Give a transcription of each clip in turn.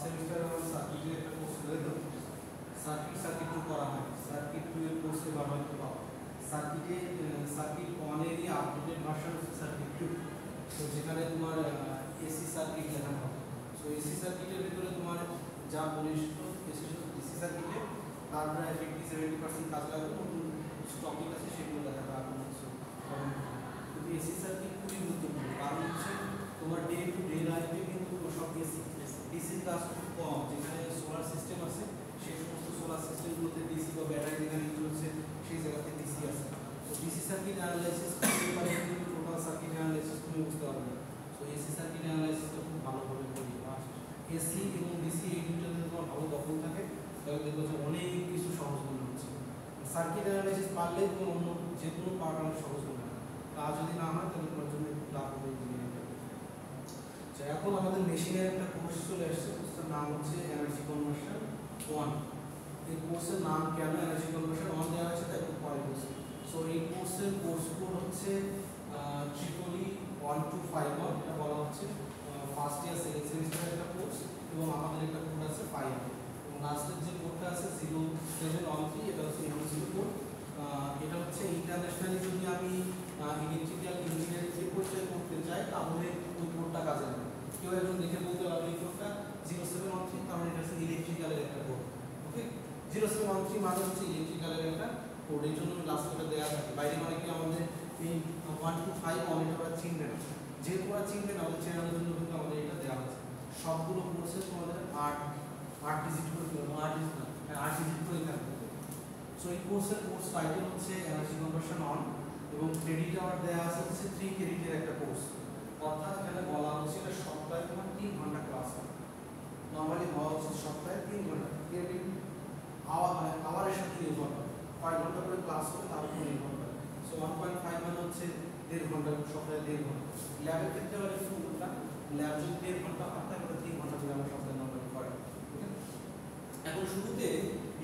সেমিস্টারে আমরা সার্কিটের একটা কোর্স করে দেব। সার্কিট 2 করা হয়, সার্কিট 2 এর কোর্সে বা হয়তো পাবো। সার্কিট 1 এরই আপডেটেড ভার্সন হচ্ছে সার্কিট 2। তো যেখানে তোমার এসি সার্কিট লেখানো হবে। সো এসি সার্কিটের ভিতরে তোমার যা বলেছিল এসি সার্কিটে তার প্রায় 50-70% কাজ লাগবে, নতুন টপিক আছে সেগুলো দেখাবে আপনার কিছু। কিন্তু এসি সার্কিট খুবই গুরুত্বপূর্ণ, কারণ হচ্ছে তোমার ডে টু ডে লাইফে কিন্তু সব এসি ডিসির কাজ খুব কম। যেখানে সোলার সিস্টেম আছে সেই সমস্ত সোলার সিস্টেমগুলোতে ডিসি বা ব্যাটারি যেখানে ইউজ হচ্ছে সেই জায়গাতে ডিসি আছে। তো ডিসি সার্কিট অ্যানালাইসিস করতে পারে কিন্তু টোটাল সার্কিট অ্যানালাইসিস তুমি বুঝতে পারবে না। তো এসি সার্কিট অ্যানালাইসিসটা খুব ভালোভাবে করি। এসি এবং ডিসি এই দুটো যদি তোমার ভালো দখল থাকে তাহলে দেখবো যে অনেক কিছু সহজ মনে হচ্ছে। সার্কিট অ্যানালাইসিস পারলে তোমার অন্য যে কোনো পার্ট অনেক সহজ মনে হয়। তা যদি না হয় তাহলে তোমার জন্য একটু টাফ হবে ইঞ্জিনিয়ারিং। আচ্ছা, এখন আমাদের মেশিনের একটা কোর্স চলে আসছে, কোর্সটার নাম হচ্ছে এনার্জি কনভার্সন 1। এই কোর্সের নাম কেন এনার্জি কনভার্সন 1 দেওয়া হয়েছে তাই একটু পরে বলছি। সো এই কোর্সের কোর্স কোড হচ্ছে EEE 1251, এটা বলা হচ্ছে ফার্স্ট ইয়ার সেকেন্ড সেমিস্টারের একটা কোর্স, এবং আমাদের একটা কোড আছে 5 এবং লাস্টের যে কোডটা আছে 0713, এটা হচ্ছে ইউনিভার্সিটি কোড। এটা হচ্ছে ইন্টারন্যাশনালি যদি আমি ইলেকট্রিক্যাল ইঞ্জিনিয়ারিংকে পরিচয় করতে চাই তাহলে ওই কোডটা কাজে লাগে। কেউ একজন দেখে বলতে পারবে এই কোডটা 0713, কারণ এটা হচ্ছে ইলেকট্রিক্যালের একটা কোড। ওকে, 0713 মানে হচ্ছে ইলেকট্রিক্যালের একটা কোড, এই জন্য লাস্টটা দেওয়া থাকে। বাইরে অনেকে আমাদের এই 1251 এটা ওরা চিনবে না, যেহেতু ওরা চিনবে না আমাদের চ্যানেলের জন্য কিন্তু আমাদের এটা দেওয়া আছে। সবগুলো কোর্সে তোমাদের 8 ডিজিট করে 8 ডিজিট করে থাকবে। সো এই কোর্সের কোর্স টাইটেল হচ্ছে এনার্জি কনভার্সন 1 এবং ক্রেডিট আওয়ার দেওয়া আছে হচ্ছে 3 ক্রেডিটের একটা কোর্স। অর্থাৎ এখানে বলা হচ্ছে এটা সপ্তাহে তোমার 3 ঘন্টা ক্লাস হবে। নরমালি হওয়া হচ্ছে সপ্তাহে 3 ঘন্টা ক্রেডিট আওয়ার, মানে আওয়ারের সাথে নির্ভর করে 5 ঘন্টা করে ক্লাস হবে, তার উপর নির্ভর করে। সো 1.5 মানে হচ্ছে 1.5 ঘন্টা, সপ্তাহে 1.5 ঘন্টা। ল্যাবের ক্ষেত্রে আবার একটু উল্টা, ল্যাব যদি 1.5 ঘন্টা হয় তাহলে 3 ঘন্টা করে আমরা সপ্তাহে নরমালি করে। এখন শুরুতে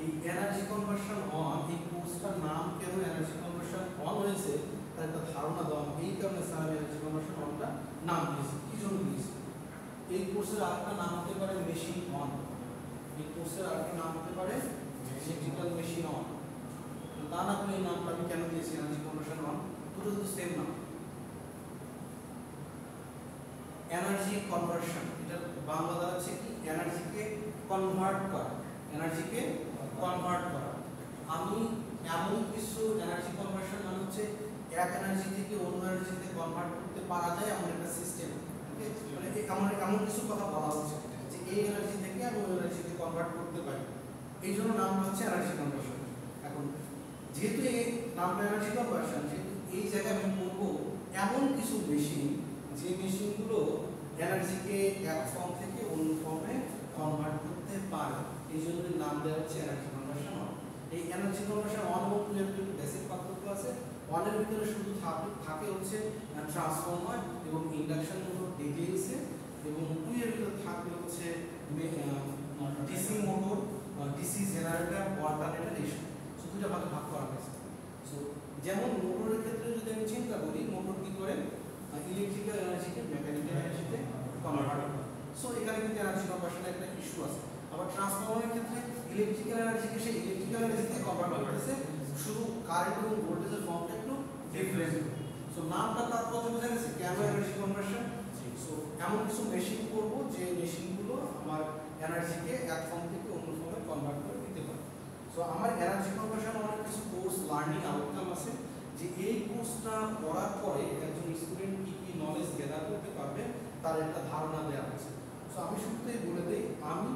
এই এনার্জি কনভার্সন 1 এই কোর্সটার নাম কেন এনার্জি কনভার্সন 1 হয়েছে তার একটা ধারণা দেওয়া। এই কারণে স্যার এনার্জি কনভার্সন 1টা নাম দিয়েছে। কি জন্য দিয়েছে? এই কোর্সের আরেকটা নাম হতে পারে মেশিন 1। এই কোর্সের আরেকটা নাম হতে পারে ইলেকট্রিক্যাল মেশিন 1। তা না করে এই নামটা আমি কেন দিয়েছি এনার্জি কনভার্সন 1? দুটো তো সেম নাম। এনার্জি কনভার্সন, এটা বাংলা দ্বারা হচ্ছে কি এনার্জিকে কনভার্ট করা, এনার্জিকে কনভার্ট করা। আমি এমন কিছু এনার্জি কনভার্সন মানে হচ্ছে এক এনার্জি থেকে অন্য এনার্জিতে কনভার্ট করতে পারা যায় এমন একটা সিস্টেম। ওকে, মানে আমার এমন কিছু কথা বলা হচ্ছে যে এই এনার্জি থেকে আমি ওই এনার্জিতে কনভার্ট করতে পারি, এই জন্য নামটা হচ্ছে এনার্জি কনভার্সন। এখন যেহেতু এই নামটা এনার্জি কনভার্সন, যেহেতু এই জায়গায় আমি করবো এমন কিছু মেশিন যে মেশিনগুলো এনার্জিকে এক ফর্ম থেকে অন্য ফর্মে কনভার্ট করতে পারে, এই জন্য নাম দেওয়া হচ্ছে এনার্জি কনভার্সন 1। এই এনার্জি কনভার্সন 1 এবং 2 এর একটু বেসিক পার্থক্য আছে। 1 এর ভিতরে শুধু থাকে হচ্ছে ট্রান্সফরমার এবং ইন্ডাকশন মোটর ডিটেইলসে, এবং 2 এর ভিতরে থাকবে হচ্ছে DC motor, DC generator, alternator, এইসব। সো দুটো ভাগে ভাগ করা হয়েছে। সো যেমন মোটরের ক্ষেত্রে যদি আমি চিন্তা করি, মোটর কি করে ইলেকট্রিক্যাল এনার্জিকে মেকানিক্যাল এনার্জিতে কনভার্ট করে। সো এখানে কিন্তু এনার্জি কনভার্সনের একটা ইস্যু আছে। আবার ট্রান্সফরমারের ক্ষেত্রে ইলেকট্রিক্যাল এনার্জিকে সেই ইলেকট্রিক্যাল এনার্জিতে কনভার্ট করতেছে, শুধু কারেন্ট এবং ভোল্টেজের ফর্মটা একটু ডিফারেন্ট। সো নামটা তাৎপর্য বোঝা গেছে কেন এনার্জি কনভার্সন। সো এমন কিছু মেশিন করব যে মেশিনগুলো আমার এনার্জিকে এক ফর্ম থেকে অন্য ফর্মে কনভার্ট করে দিতে পারে। সো আমার এনার্জি কনভার্সন অনেক কিছু কোর্স লার্নিং আউটকাম আছে, যে এই কোর্সটা পড়ার পরে একজন স্টুডেন্ট কি কি নলেজ গ্যাদার করতে পারবে তার একটা ধারণা দেওয়া হয়েছে। সো আমি শুরুতেই বলে দিই, আমি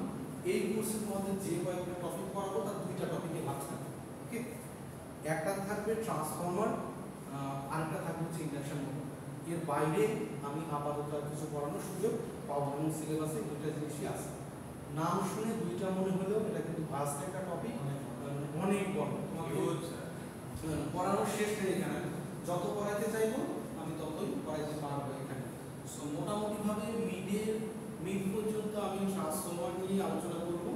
এই কোর্সের মধ্যে যে কয়েকটা টপিক পড়াবো তার 2টা টপিকে ভাগ থাকবে। ওকে, একটা থাকবে ট্রান্সফরমার, আরেকটা থাকবে হচ্ছে ইন্ডাকশন মোটর। এর বাইরে আমি আপাতত কিছু পড়ানোর সুযোগ পাবো এবং সিলেবাসে 2টা জিনিসই আছে। নাম শুনে 2টা মনে হলেও এটা কিন্তু ভাস্ট একটা টপিক, অনেক বড়। তোমাকে পড়ানোর শেষ নেই এখানে, যত পড়াইতে চাইবো আমি ততই পড়াইতে পারবো এখানে। সো মোটামুটিভাবে মিড পর্যন্ত আমি ট্রান্সফরমার নিয়ে আলোচনা করবো,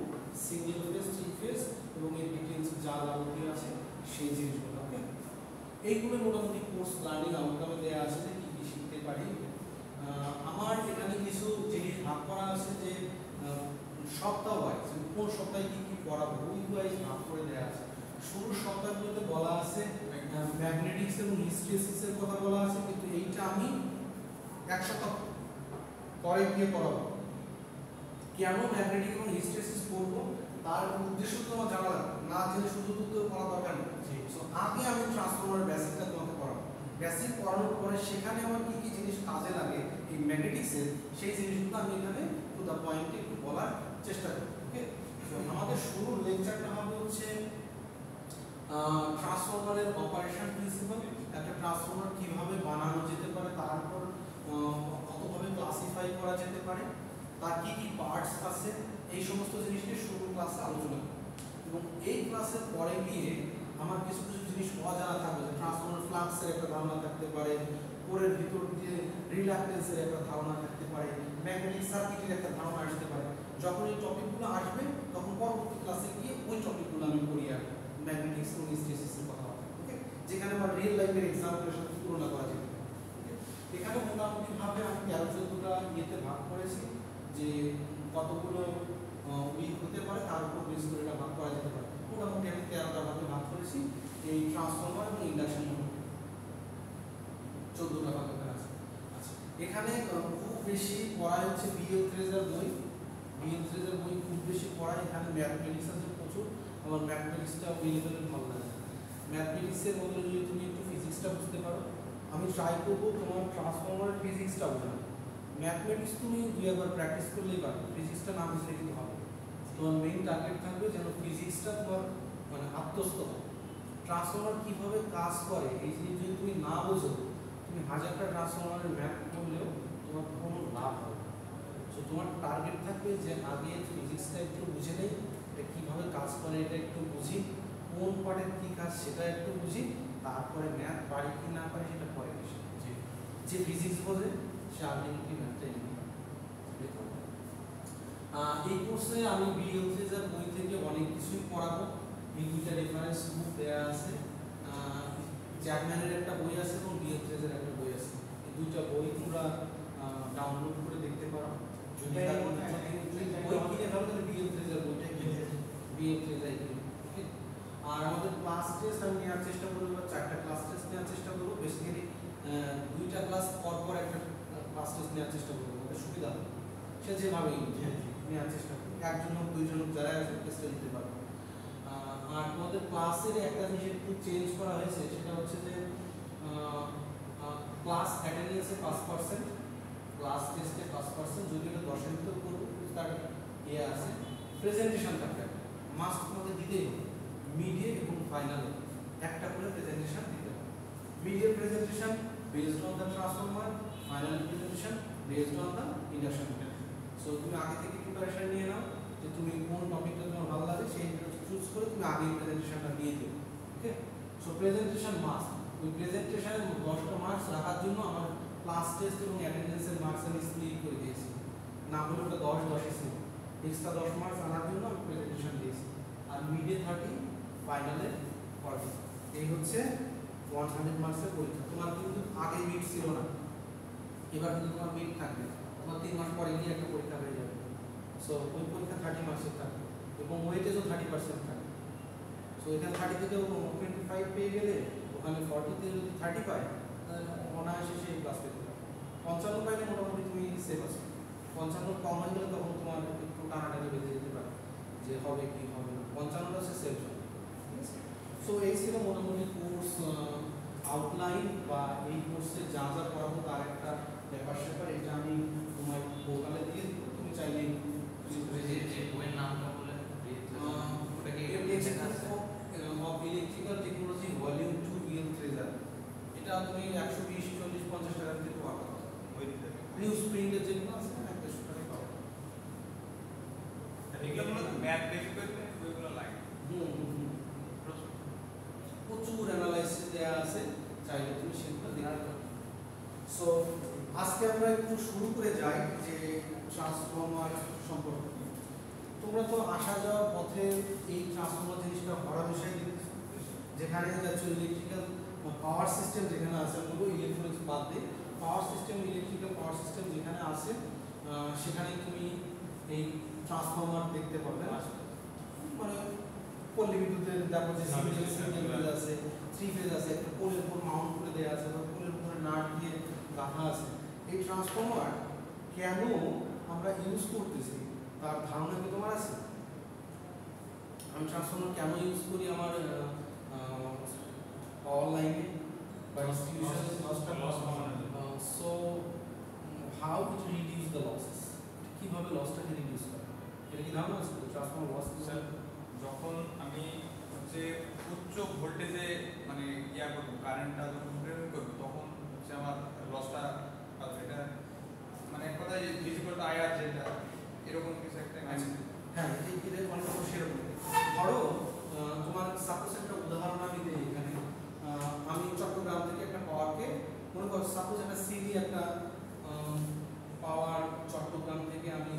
সিঙ্গেল ফেজ, 3 ফেজ এবং এর ডিটেইলস যা যাবতীয় আছে সেই জিনিসগুলো। ওকে, এইগুলো মোটামুটি কোর্স লার্নিং আউটকামে দেওয়া আছে যে কী কী শিখতে পারি। আমার এখানে কিছু জিনিস ভাগ করা আছে, যে সপ্তাহ ওয়াইজ কোন সপ্তাহে কি কি পড়াবো উইক ওয়াইজ ভাগ করে দেওয়া আছে। শুরুর সপ্তাহগুলোতে বলা আছে ম্যাগনেটিক্স এবং হিস্টেরিসিসের কথা বলা আছে, কিন্তু এইটা আমি এক সপ্তাহ পরে গিয়ে পড়াবো। কেন ম্যাগনেটিক এবং হিস্টেরিসিস পড়বো তার উদ্দেশ্য তোমার জানা লাগবে, না জেনে শুধু তো পড়া দরকার নেই। সো আগে আমি ট্রান্সফরমার বেসিকটা তোমাকে পড়াবো, বেসিক পড়ানোর পরে সেখানে আমার কি কি জিনিস কাজে লাগে এই ম্যাগনেটিক্সের, সেই জিনিসগুলো আমি এখানে টু দ্য পয়েন্টে একটু বলার চেষ্টা করি। ওকে, আমাদের শুরুর লেকচারটা হবে হচ্ছে ট্রান্সফরমারের অপারেশন প্রিন্সিপাল, একটা ট্রান্সফরমার কিভাবে বানানো যেতে পারে, তারপর কতভাবে ক্লাসিফাই করা যেতে পারে, তার কি কি পার্টস আছে, এই সমস্ত জিনিসকে শুরুর ক্লাসে আলোচনা করি। এবং এই ক্লাসের পরে গিয়ে আমার কিছু কিছু জিনিস অজানা থাকবে, যে ট্রান্সফরমার ফ্লাক্সের একটা ধারণা থাকতে পারে, কোরের ভিতর দিয়ে রিলাক্টেন্সের একটা ধারণা থাকতে পারে, ম্যাগনেটিক সার্কিটের একটা ধারণা আসতে পারে। যখন এই টপিকগুলো আসবে তখন পরবর্তী ক্লাসে গিয়ে ওই টপিকগুলো আমি পড়িয়ে আসবো, ম্যাগনেটিক্স এবং হিস্টেরিসিসের কথা হবে। ওকে, যেখানে আমার রিয়েল লাইফের এক্সাম্পলের সাথে তুলনা করা যাবে। এখানে মোটামুটি ভাবে আমি 13-14টা ইয়েতে ভাগ করেছি, যে কতগুলো উইক হতে পারে তার উপর বেস করে এটা ভাগ করা যেতে পারে। মোটামুটি আমি 13টা ভাগে ভাগ করেছি এই ট্রান্সফরমার এবং ইন্ডাকশন মোটর, 14টা ভাগে আছে। আচ্ছা, এখানে খুব বেশি পড়াই হচ্ছে বিএল থ্রেজার বই, বিএল থ্রেজার বই খুব বেশি পড়াই। এখানে ম্যাথমেটিক্স আছে প্রচুর, আমার ম্যাথমেটিক্সটা ওই লেভেলের ভালো লাগে। ম্যাথমেটিক্সের বদলে যদি তুমি একটু ফিজিক্সটা বুঝতে পারো, আমি ট্রাই করবো তোমার ট্রান্সফরমারের ফিজিক্সটা বোঝানো। ম্যাথমেটিক্স তুমি 2-একবার প্র্যাকটিস করলেই পারবে, ফিজিক্সটা না বুঝলে কিন্তু হবে। তোমার মেইন টার্গেট থাকবে যেন ফিজিক্সটা তোমার মানে আত্মস্থ হয়। ট্রান্সফরমার কীভাবে কাজ করে এই জিনিস যদি তুমি না বোঝো, তুমি হাজারটা ট্রান্সফরমারের ম্যাথ করলেও তোমার কোনো লাভ হবে না। সো তোমার টার্গেট থাকবে যে আগে ফিজিক্সটা একটু বুঝে নেই, এটা কীভাবে কাজ করে এটা একটু বুঝি, কোন পার্টের কী কাজ সেটা একটু বুঝি, তারপরে ম্যাথ পারি কি না পারি সেটা পরে বেশি। যে ফিজিক্স বোঝে সে আলটিমেটলি ম্যাথটা এনে এই কোর্সে আমি বিএল থ্রেজার বই থেকে অনেক কিছুই পড়াবো। এই দুইটা রেফারেন্স বুক দেওয়া আছে, জ্যাকম্যানের একটা বই আছে এবং বিএল থ্রেজার একটা বই আছে। এই দুইটা বই তোমরা ডাউনলোড করে দেখতে পারো। যদি বই কিনে ভালো তাহলে বিএল থ্রেজার বইটা কিনে বিএল থ্রেজার কিনে। আর আমাদের ক্লাস টেস্ট আমি নেওয়ার চেষ্টা করবো, 4টা ক্লাস টেস্ট নেওয়ার চেষ্টা করবো। বেসিক্যালি 2টা ক্লাস পর পর একটা ক্লাস টেস্ট নেওয়ার চেষ্টা করবো, সুবিধা হবে সে যেভাবেই নেওয়ার চেষ্টা করবো। একজন হোক দুইজন হোক যারা আসবে টেস্টটা দিতে পারবে। আর তোমাদের ক্লাসের একটা জিনিস একটু চেঞ্জ করা হয়েছে, সেটা হচ্ছে যে ক্লাস অ্যাটেন্ডেন্সে 5%, ক্লাস টেস্টে 5%, যদি এটা 10-এর ভিতর করবো তার ইয়ে আছে। প্রেজেন্টেশন থাকবে, মাস্ক তোমাদের দিতেই হবে, মিডিয়ে এবং ফাইনালে একটা করে প্রেজেন্টেশন দিতে হবে। মিডিয়ে presentation based on the transformer, final presentation based on the induction meter. So তুমি আগে থেকে প্রিপারেশন নিয়ে নাও যে তুমি কোন টপিকটা তোমার ভালো লাগে সেই চুজ করে তুমি আগে প্রেজেন্টেশনটা দিয়ে দিও। ওকে, সো প্রেজেন্টেশন মাস্ক, ওই প্রেজেন্টেশনে 10টা মার্কস রাখার জন্য আমার ক্লাস টেস্ট এবং অ্যাটেন্ডেন্সের মার্কস আমি স্প্লিট করে দিয়েছি, না হলে ওটা 10-10 ছিল। এক্সট্রা 10 মার্কস আনার জন্য আমি প্রেজেন্টেশন দিয়েছি। আর মিডে 30, ফাইনালে 40। এই হচ্ছে 100 মার্কসের পরীক্ষা। তোমার কিন্তু আগে মিড ছিল না, এবার কিন্তু তোমার মিড থাকবে। তোমার 3 মাস পরে গিয়ে একটা পরীক্ষা হয়ে যাবে। সো ওই পরীক্ষা 30 মার্কসের থাকবে এবং ওয়েটেজও 30% থাকবে। সো এখানে 30 থেকে 25 পেয়ে গেলে ওখানে 40 থেকে যদি 30 পায় তাহলে অনায়াসে সেই ক্লাস পেতে পারে। 55 পাইলে মোটামুটি তুমি সেফ আছো। 55 কম হয়ে গেলে তখন তোমার একটু টানাটানি বেঁধে যেতে পারে যে হবে কি হবে না। 55টা হচ্ছে সেফ জোন। সো এই ছিল মোটামুটি কোর্স আউটলাইন বা এই কোর্সে যা যা পড়াবো তার একটা ব্যাপার স্যাপার। এটা আমি তোমার পোর্টালে দিয়ে দিব, তুমি চাইলে যে বইয়ের নামটা বলে ওটাকে ইলেকট্রিক্যাল টেকনোলজি ভলিউম 2 বিএল থ্রেজার। এটা তুমি 120, 40, 50 টাকার ভিতরে পাবে। নিউজ প্রিন্টের যেগুলো আছে 150 টাকায় পাবে। এগুলো ম্যাথ বেসিক ওইগুলো লাগে। প্রচুর অ্যানালাইসিস দেওয়া আছে, চাইলে তুমি সেগুলো দেখতে পারো। সো আজকে আমরা একটু শুরু করে যাই যে ট্রান্সফরমার সম্পর্কে। তোমরা তো আসা যাওয়ার পথে এই ট্রান্সফরমার জিনিসটা হরহামেশাই দেখতেছো, যেখানে যাচ্ছ ইলেকট্রিক্যাল পাওয়ার সিস্টেম যেখানে আছে, বলবো ইলেকট্রনিক্স বাদ দিয়ে power system, electrical power system যেখানে আছে সেখানে তুমি এই ট্রান্সফরমার দেখতে পাবেন, মানে পল্লী বিদ্যুতের দেখো যে সিঙ্গেল ফেজ আছে, 3 ফেজ আছে, একটা পোলের উপর মাউন্ট করে দেওয়া আছে বা পোলের উপরে নাট দিয়ে গাঁথা আছে। এই ট্রান্সফরমার কেন আমরা ইউজ করতেছি তার ধারণা কি তোমার আছে? আমি ট্রান্সফরমার কেন ইউজ করি আমার পাওয়ার লাইনে বা ডিস্ট্রিবিউশন লসটা so how to reduce the losses, কিভাবে লসটাকে রিডিউস করা, এটা কি ধারণা আছে ট্রান্সফরমার লস? স্যার যখন আমি হচ্ছে উচ্চ ভোল্টেজে মানে ইয়া করবো, কারেন্টটা যখন প্রেরণ করবো, তখন হচ্ছে আমার লসটা আসবে। এটা মানে এক কথায় ভিজিবল আয়ার যেটা এরকম কিছু একটা আছে। হ্যাঁ, এটা অনেক সেরকম। ধরো তোমার সাপোজ একটা উদাহরণ আমি দিই এখানে, আমি চট্টগ্রাম থেকে একটা পাওয়ারকে মনে করো সাপোজ একটা সিডি একটা পাওয়ার চট্টগ্রাম থেকে আমি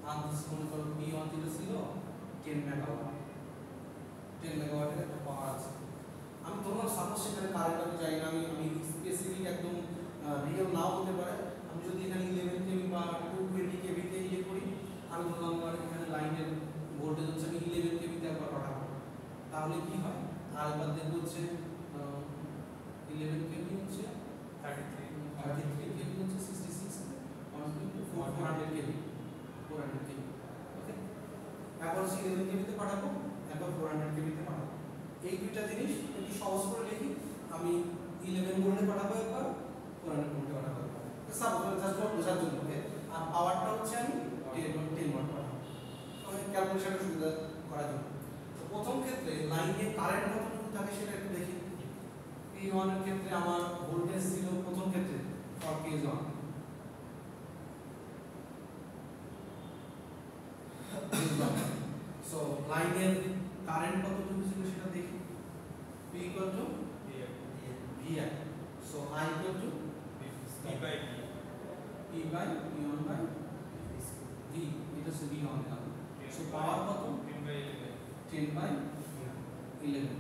আনতেছি, মনে করো B1 যেটা ছিল 10 মেগাওয়াট, 10 মেগাওয়াটের একটা পাওয়ার আছে। আমি তোমার সাপোজ সেখানে কারেন্ট আমি জানি না, আমি স্পেসিফিক একদম রিয়েল নাও হতে পারে, আমি যদি এখানে 11 কেভি বা 220 কেভিতে ইয়ে করি, আমি ধরলাম আমার এখানে লাইনের ভোল্টেজ হচ্ছে আমি 11 কেভিতে একবার পাঠাবো, তাহলে কি হয়? আর একবার দেখবো হচ্ছে 11 কেভি হচ্ছে 33 কেভি হচ্ছে 66 400 কেভি, 400 কেভি। ওকে, একবার 11 কেভিতে পাঠাবো, একবার 400 কেভিতে পাঠাবো। এই দুইটা জিনিস একটু সহজ করে লিখি, আমি 11 ভোল্টে পাঠাবো একবার, 400 ভোল্টে পাঠাবো একবার, সাপোজ জাস্ট বোঝার জন্য। ওকে, আর পাওয়ারটা হচ্ছে আমি 10 ওয়াট পাঠাবো, মানে ক্যালকুলেশনের সুবিধা করার জন্য। তো প্রথম ক্ষেত্রে লাইনে কারেন্ট কতটুকু থাকে সেটা একটু দেখি। P1 এর ক্ষেত্রে আমার ভোল্টেজ ছিল প্রথম ক্ষেত্রে ফর কেজ 1, সো লাইনের কারেন্ট কতটুকু ছিল সেটা দেখি। P equal to VI, so I equal to P by P, P by P1 by V, এটা হচ্ছে V1 এর কারণ। সো পাওয়ার কত? 10 by 11, 10 by 11,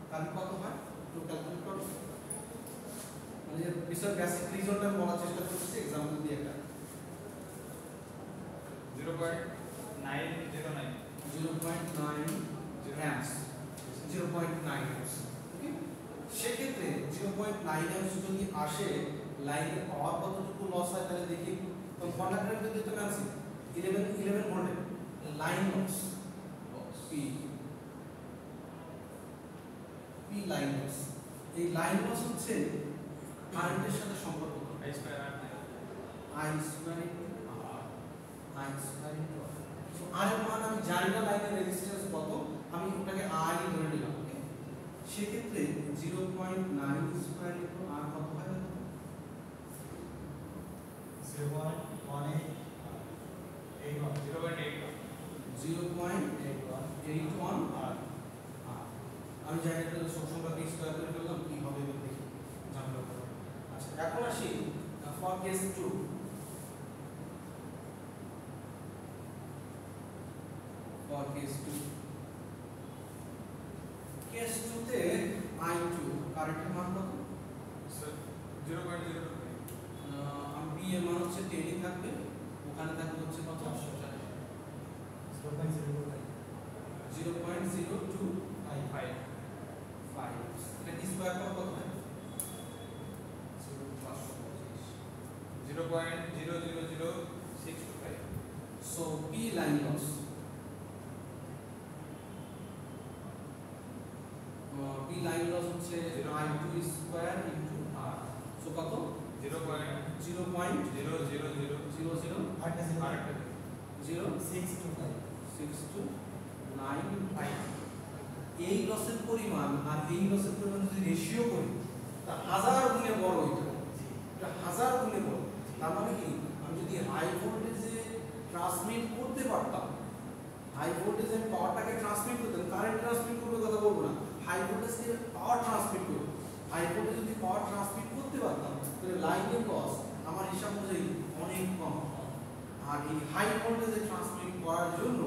তাহলে কত হয় একটু ক্যালকুলেট করো। মানে বিষয় বেসিক রিজনটা বলার চেষ্টা করতেছি एग्जांपल দিয়ে একটা 0.909, 0.9 amps, 0.9 amps। ওকে, সেক্ষেত্রে 0.9 amps যদি আসে, লাইনের পাওয়ার কতটুকু লস হয় তাহলে দেখি। তো কন্ডাক্টরের যদি তো আনছি 11 ভোল্টের line loss P line loss. এই লাইন লস হচ্ছে কারেন্টের সাথে সম্পর্কিত। I square R I square into R, I square into R। So R এর মান আমি জানি না লাইনের রেজিস্ট্যান্স কত, আমি ওটাকে R ই ধরে নিলাম। ওকে, সেক্ষেত্রে 0.9 স্কয়ার ইনটু R কত হয়? 0.81 R। আমি জানি এটা সংখ্যাকে স্কয়ার করে ফেললাম, কি হবে এবার দেখি, জানতে হবে। আচ্ছা, এখন আসি for case 2। For case 2, case 2 তে I2 কারেন্টের মান কত? sir 0.0, আমি B এর মান হচ্ছে 10 ই থাকবে, ওখানে থাকবে হচ্ছে কত? 0.025। 5, এটা কি স্কয়ার করব কত হয়? 0.000625, so P line loss, P line loss হচ্ছে I2 square into R, so কত? 0.0000629। এই লসের পরিমাণ আর এই লসের পরিমাণ যদি রেশিও করি, তা 1000 গুণে বড় হইতো, এটা 1000 গুণে বড়। তার মানে কি, আমি যদি হাই ভোল্টেজে ট্রান্সমিট করতে পারতাম, হাই ভোল্টেজে পাওয়ারটাকে ট্রান্সমিট করতে, কারেন্ট ট্রান্সমিট করবে কথা বলবো না, হাই ভোল্টেজে পাওয়ার ট্রান্সমিট করবে, হাই ভোল্টেজে যদি পাওয়ার ট্রান্সমিট করতে পারতাম তাহলে লাইনের লস আমার হিসাব অনুযায়ী অনেক কম। আর এই হাই ভোল্টেজে ট্রান্সমিট করার জন্য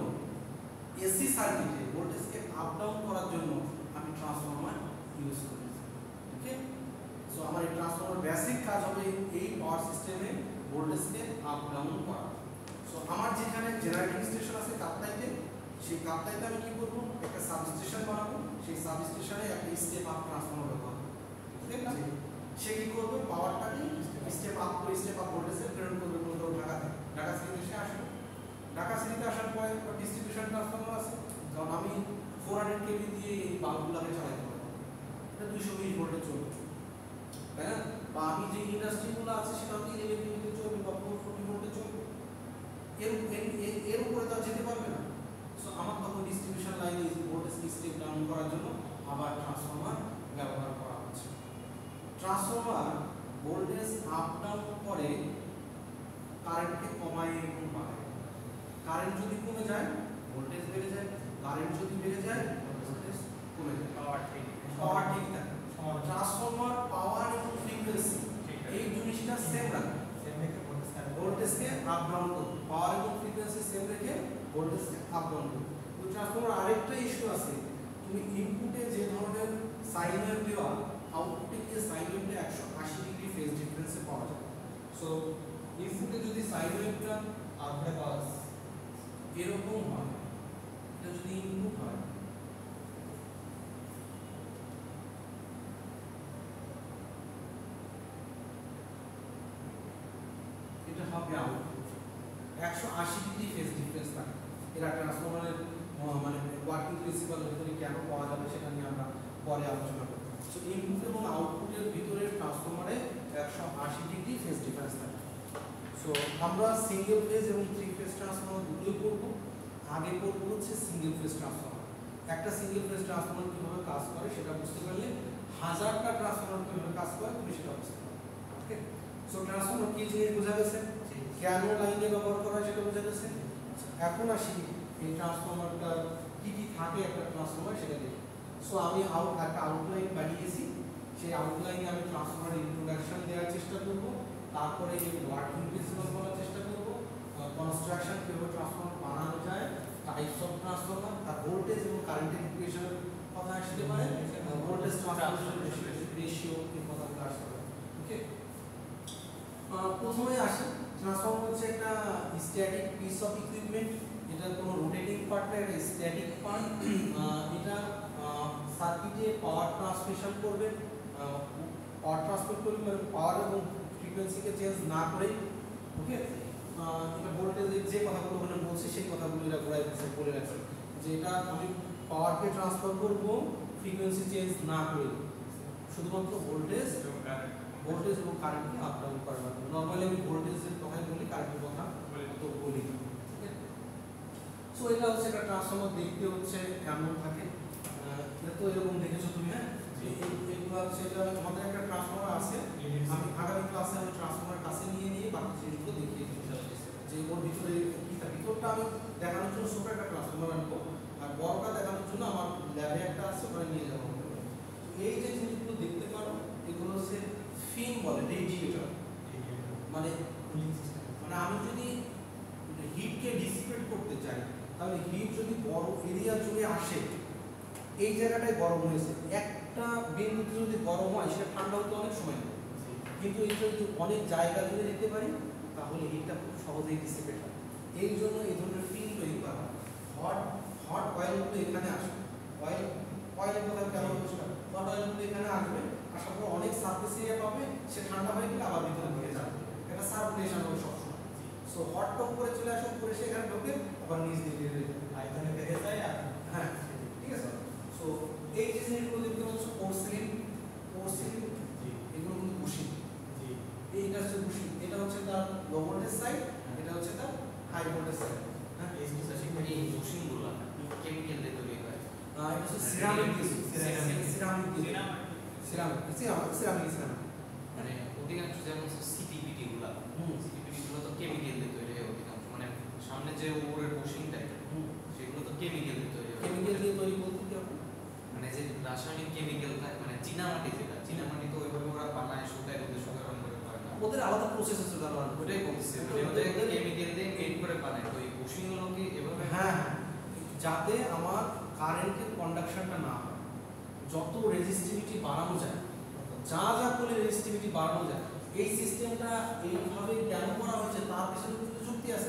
এসি সার্কিটে ভোল্টেজকে আপ ডাউন করার জন্য আমি ট্রান্সফরমার ইউজ করি। ওকে, সো আমার এই ট্রান্সফরমার বেসিক কাজ হবে এই পাওয়ার সিস্টেমে ভোল্টেজকে আপ ডাউন করা। সো আমার যেখানে জেনারেটিং স্টেশন আছে কাপ্তাইতে, সেই কাপ্তাইতে আমি কি করব, একটা সাবস্টেশন বানাবো, সেই সাবস্টেশনে একটা স্টেপ আপ ট্রান্সফর্মার ব্যবহার করব, ঠিক আছে? সে কি করবে, পাওয়ারটাকে স্টেপ আপ ভোল্টেজে প্রেরণ করবে কোনো ঢাকা সিটিতে সে আসবে। ঢাকা সিটিতে আসার পরে ডিস্ট্রিবিউশন ট্রান্সফর্মার আছে, কারণ আমি 400 কেভি দিয়ে এই বাল্বগুলোকে চালাতে পারবো, এটা 220 ভোল্টে চলবে, তাই না? বা আমি যে ইন্ডাস্ট্রিগুলো আছে সেটাতে 11 কেভিতে চলবে বা 440 ভোল্টে চলবে, এর উপরে তো যেতে পারবে না। সো আমার তখন ডিস্ট্রিবিউশন লাইনে ভোল্টেজ স্টেপ ডাউন করার জন্য আবার ট্রান্সফর্মার ব্যবহার করা হচ্ছে। ট্রান্সফর্মার ভোল্টেজ আপ ডাউন করে কারেন্টকে কমায় এবং বাড়ায়। কারেন্ট যদি কমে যায় ভোল্টেজ বেড়ে যায়, কারেন্ট যদি বেড়ে যায় ভোল্টেজ কমে যায়। পাওয়ার ঠিক থাকে। ট্রান্সফর্মার পাওয়ার এবং ফ্রিকোয়েন্সি এই জিনিসটা সেম রাখে, ভোল্টেজকে আপ ডাউন করবে, পাওয়ার এবং ফ্রিকোয়েন্সি সেম রেখে ভোল্টেজকে আপ ডাউন করবে। তো ট্রান্সফর্মার আরেকটা ইস্যু আছে, তুমি ইনপুটে যে ধরনের সাইন ওয়েভ দেওয়া, আউটপুটে গিয়ে সাইন ওয়েভটা 180 ডিগ্রি ফেজ ডিফারেন্সে পাওয়া যায়। সো ইনপুটে যদি সাইন ওয়েভটা আউটপুটে পাওয়া এরকম হয়, এটা যদি ইনপুট হয়, এটা হবে আউটপুট 180 ডিগ্রি ফেজ ডিফারেন্স থাকে। এরা ট্রান্সফরমারের মানে ওয়ার্কিং প্রিন্সিপাল ভিতরে কেন পাওয়া যাবে সেটা নিয়ে আমরা পরে আলোচনা করব। সো ইনপুট এবং আউটপুটের ভিতরে ট্রান্সফরমারে 180 ডিগ্রি ফেজ ডিফারেন্স থাকে। সো আমরা সিঙ্গেল ফেজ এবং থ্রি ফেজ ট্রান্সফরমার দুটোই করব। আগে করব হচ্ছে সিঙ্গেল ফেজ ট্রান্সফরমার। একটা সিঙ্গেল ফেজ ট্রান্সফরমার কিভাবে কাজ করে সেটা বুঝতে পারলে হাজারটা ট্রান্সফরমার কিভাবে কাজ করে তুমি সেটা বুঝতে পারবে। ওকে, সো ট্রান্সফরমার কি জিনিস বোঝা গেছে, কেন লাইনে ব্যবহার করা হয় সেটা বোঝা গেছে। এখন আসি এই ট্রান্সফরমারটা কি কি থাকে একটা ট্রান্সফরমার সেটা দেখি। সো আমি একটা আউটলাইন বানিয়েছি, সেই আউটলাইনে আমি ট্রান্সফরমারের ইন্ট্রোডাকশন দেওয়ার চেষ্টা করব, তারপরে এই ওয়ার্কিং প্রিন্সিপাল বলার চেষ্টা করব, কনস্ট্রাকশন কিভাবে ট্রান্সফরমার বানানো যায়, টাইপস অফ ট্রান্সফরমার, আর ভোল্টেজ এবং কারেন্টের ইকুয়েশনের কথা আসতে পারে, ভোল্টেজ ট্রান্সফরমেশন রেশিও এর কথাগুলো আসতে পারে। ওকে, প্রথমে আসি, ট্রান্সফরমার হচ্ছে একটা স্ট্যাটিক পিস অফ ইকুইপমেন্ট, এটা কোনো রোটেটিং পার্ট না, এটা স্ট্যাটিক পার্ট। এটা সার্কিটে পাওয়ার ট্রান্সমিশন করবে, পাওয়ার ট্রান্সমিট করবে মানে পাওয়ার এবং ফ্রিকোয়েন্সিকে চেঞ্জ না করেই। ওকে, এটা ভোল্টেজের যে কথাগুলো ওখানে বলছি সেই কথাগুলো এটা ঘোরায় বলে রাখছে যে এটা আমি পাওয়ারকে ট্রান্সফার করব ফ্রিকোয়েন্সি চেঞ্জ না করে, শুধুমাত্র ভোল্টেজ এবং কারেন্টকে আপ ডাউন করার মাধ্যমে। নর্মালি আমি ভোল্টেজের কথাই বলি, কারেন্টের কথা তো বলি না। সো এটা হচ্ছে একটা ট্রান্সফরমার, দেখতে হচ্ছে কেমন থাকে, এটা তো এরকম দেখেছো তুমি। হ্যাঁ, এগুলো হচ্ছে এটা আমাদের একটা ট্রান্সফরমার আছে, আমি আগামী ক্লাসে আমি ট্রান্সফরমার কাছে নিয়ে বাকি জিনিসগুলো দেখিয়ে দিচ্ছি যে ওর ভিতরে কি থাকে। ভিতরটা আমি দেখানোর জন্য ছোট একটা ট্রান্সফরমার আনবো, আর বড়টা দেখানোর জন্য আমার ল্যাবে একটা আছে, ওখানে নিয়ে যাবো। এই যে জিনিসগুলো দেখতে পারো এগুলো হচ্ছে ফিন বলে, রেডিয়েটর। মানে আমি যদি হিটকে ডিসিপেট করতে চাই, তাহলে হিট যদি বড় এরিয়া জুড়ে আসে, এই জায়গাটায় গরম হয়েছে, একটা বিন্দুতে যদি গরম হয় সেটা ঠান্ডা হতে অনেক সময় লাগে, কিন্তু এটা যদি অনেক জায়গা জুড়ে দিতে পারি তাহলে হিটটা খুব সহজেই ডিসিপেট হয়। এই জন্য এই ধরনের ফিন তৈরি করা হয়। হট অয়েলগুলো এখানে আসে, অয়েলের কথা কেন বলছি, হট অয়েলগুলো এখানে আসবে, আসার পর অনেক সারফেস এরিয়া পাবে, সে ঠান্ডা হয়ে গেলে আবার ভিতরে দিকে যাবে, এটা সার্কুলেশন হবে সবসময়। সো হট টপ করে চলে আসে, করে সেখানে ঢোকে, আবার নিচ দিয়ে আয়তনে বেড়ে যায়। হ্যাঁ, ঠিক আছে। সো এই যে জিনিসগুলো দেখতে পাচ্ছ, পোর্সেলিন, এগুলো কিন্তু বুশিং, এইটা হচ্ছে বুশিং, এটা হচ্ছে তার লো ভোল্টেজ সাইড, এটা হচ্ছে তার হাই ভোল্টেজ সাইড। হ্যাঁ, এই বুশিংগুলো কেমিক্যাল দিয়ে তৈরি হয়, এটা হচ্ছে সিরামিক মানে অধিকাংশ যেমন সিটিপিটি গুলা, সিটিপিটি গুলো তো কেমিক্যাল দিয়ে তৈরি হয় অধিকাংশ, মানে সামনে যে উপরের বুশিংটা সেগুলো তো কেমিক্যাল দিয়ে তৈরি হয়। কেমিক্যাল দিয়ে তৈরি বলতে কি হবে, মানে যে রাসায়নিক কেমিক্যাল থাকে, মানে চীনামাটি, যেটা চীনামাটি তো ওইভাবে ওরা বানায়, শুকায় রোদে শুকায় রং করে হয় না, ওদের আলাদা প্রসেস আছে দাঁড়ানো, ওটাই বলছে মানে ওদের কেমিক্যাল দিয়ে মেড করে বানায়। তো এই বুশিং গুলো কি এভাবে? হ্যাঁ, যাতে আমার কারেন্টের কন্ডাকশনটা না হয়, যত রেজিস্টিভিটি বাড়ানো যায়, যা করলে রেজিস্টিভিটি বাড়ানো যায়, এই সিস্টেমটা এইভাবে কেন করা হয়েছে তার পেছনে কিন্তু যুক্তি আছে।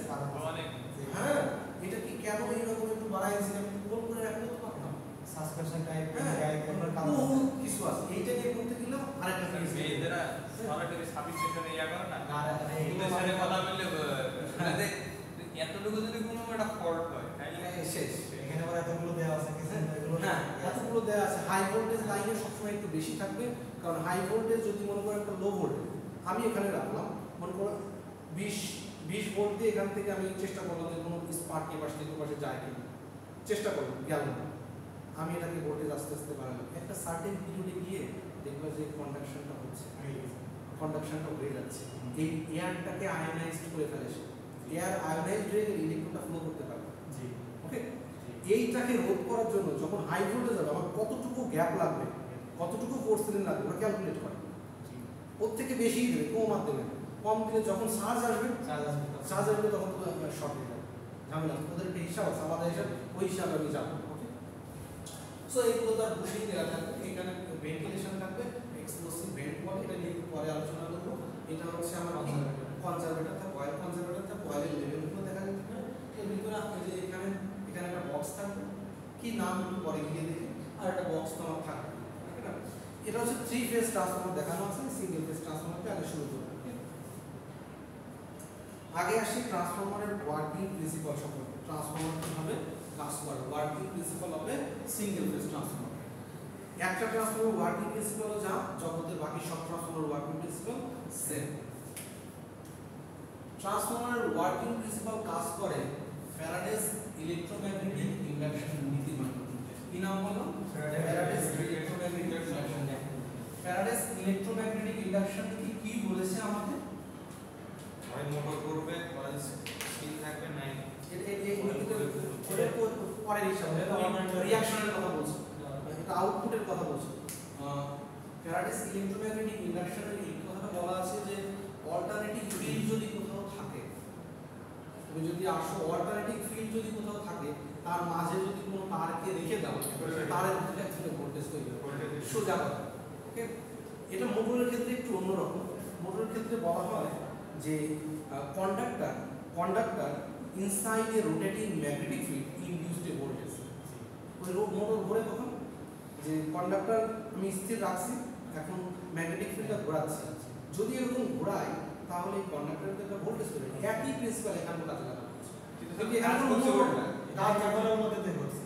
অনেক হ্যাঁ, এটা কি কেন এইরকম একটু বাড়াইছি, আমি গোল করে রাখতে তো পারতাম। সাসপেনশন টাইপ হ্যাঁ, আপনার কাজ বহু কিছু আছে, এইটা নিয়ে করতে গেলেও আরেকটা ফেজ। মেয়েদেরা সরাসরি সার্ভিস স্টেশনে ইয়া করে না, আর ওদের সাথে কথা বললে এতটুকু যদি কোনো একটা ফল্ট হয় তাহলে শেষ। এখানে আবার এতগুলো দেওয়া আছে কিছু এগুলো হ্যাঁ, এতগুলো দেওয়া আছে। হাই ভোল্টেজ লাইনে সবসময় একটু বেশি থাকবে, কারণ হাই ভোল্টেজ যদি মনে করো একটা লো ভোল্টেজ, আমি এখানে রাখলাম মনে করো 20 ভোল্ট দিয়ে এখান থেকে আমি চেষ্টা করলাম যে কোনো স্পার্ক এই পাশ থেকে ওই পাশে যায় কিনা, চেষ্টা করলাম, গেল না, আমি এটাকে ভোল্টেজ আস্তে আস্তে বাড়ালাম, একটা সার্টেন পিরিয়ডে গিয়ে দেখবা যে কন্ডাকশনটা হচ্ছে, কন্ডাকশনটা হয়ে যাচ্ছে, এই এয়ারটাকে আয়োনাইজড করে ফেলে সে, এয়ার আয়োনাইজড হয়ে গেলে ইলেকট্রনটা ফ্লো করতে পারবে। জি ওকে, এইটাকে রোধ করার জন্য যখন হাই ভোল্টেজ হবে আমার কতটুকু গ্যাপ লাগবে, কতটুকু ফোর্স লাইন লাগবে ওরা ক্যালকুলেট করে, ওর থেকে বেশি দেবে, কম আর দেবে না। কম দিলে যখন চার্জ আসবে তখন তো আপনার শর্ট হয়ে যাবে, ঝামেলা। ওদের একটা হিসাব আছে, আলাদা হিসাব, ওই হিসাবে আমি যাবো। ওকে, সো এইগুলো তার বসেই দেওয়া থাকবে। এখানে ভেন্টিলেশন থাকবে, এক্সপ্লোসিভ ভেন্ট বলে, এটা নিয়ে একটু পরে আলোচনা করবো। এটা হচ্ছে আমার কনজারভেটর থাকবে, অয়েল কনজারভেটর থাকবে, অয়েলের লেভেলগুলো দেখা যাবে। এর ভিতরে এই যে এখানে একটা বক্স থাকবে, কি নাম একটু পরে গিয়ে দেখি, আর একটা বক্স তো আমার থাকবে। এটা হচ্ছে 3 ফেজ ট্রান্সফরমার দেখানো আছে, সিঙ্গেল ফেজ ট্রান্সফরমারকে আগে শুরু করব। আগে আসি ট্রান্সফরমারের ওয়ার্কিং প্রিন্সিপাল সম্পর্কে। ট্রান্সফরমার কিভাবে কাজ করে, ওয়ার্কিং প্রিন্সিপাল হবে সিঙ্গেল ফেজ ট্রান্সফরমার। একটা ট্রান্সফরমার ওয়ার্কিং প্রিন্সিপাল যা জগতের বাকি সব ট্রান্সফরমার ওয়ার্কিং প্রিন্সিপাল সেম। ট্রান্সফরমারের ওয়ার্কিং প্রিন্সিপাল কাজ করে ফ্যারাডেস ইলেকট্রোম্যাগনেটিক ইন্ডাকশন নীতি মাধ্যমে। কি নাম হলো? Faraday's electromagnetic induction. Faraday's electromagnetic induction নীতি কি বলেছে আমাদের? হয় মোটর করবে, কয়েল স্পিন থাকবে নাই, পরের হিসাবে রিঅ্যাকশনের কথা বলছি, এটা আউটপুটের কথা বলছি। ফ্যারাডেস ইলেকট্রোম্যাগনেটিক ইন্ডাকশনের এই কথাটা বলা আছে যে অল্টারনেটিভ ফিল্ড যদি কোথাও থাকে, তুমি যদি আসো অল্টারনেটিভ ফিল্ড যদি কোথাও থাকে, তার মাঝে যদি কোনো তারকে রেখে দাও, তারের ভিতরে একটা ভোল্টেজ তৈরি হবে, সোজা কথা। ওকে, এটা মোটরের ক্ষেত্রে একটু অন্যরকম। মোটরের ক্ষেত্রে বলা হয় যে কন্ডাক্টর ইনসাইড এ রোটেটিং ম্যাগনেটিক ফিল্ড ইনডিউসড এ ভোল্টেজ। ওই মোটর ঘোরে কখন, যে কন্ডাক্টর আমি স্থির রাখছি, এখন ম্যাগনেটিক ফিল্ডটা ঘোরাচ্ছি, যদি এরকম ঘোরাই তাহলে এই কন্ডাক্টরের একটা ভোল্টেজ তৈরি হয়। একই প্রিন্সিপাল এখানে কাজে লাগানো হচ্ছে, কিন্তু এখানে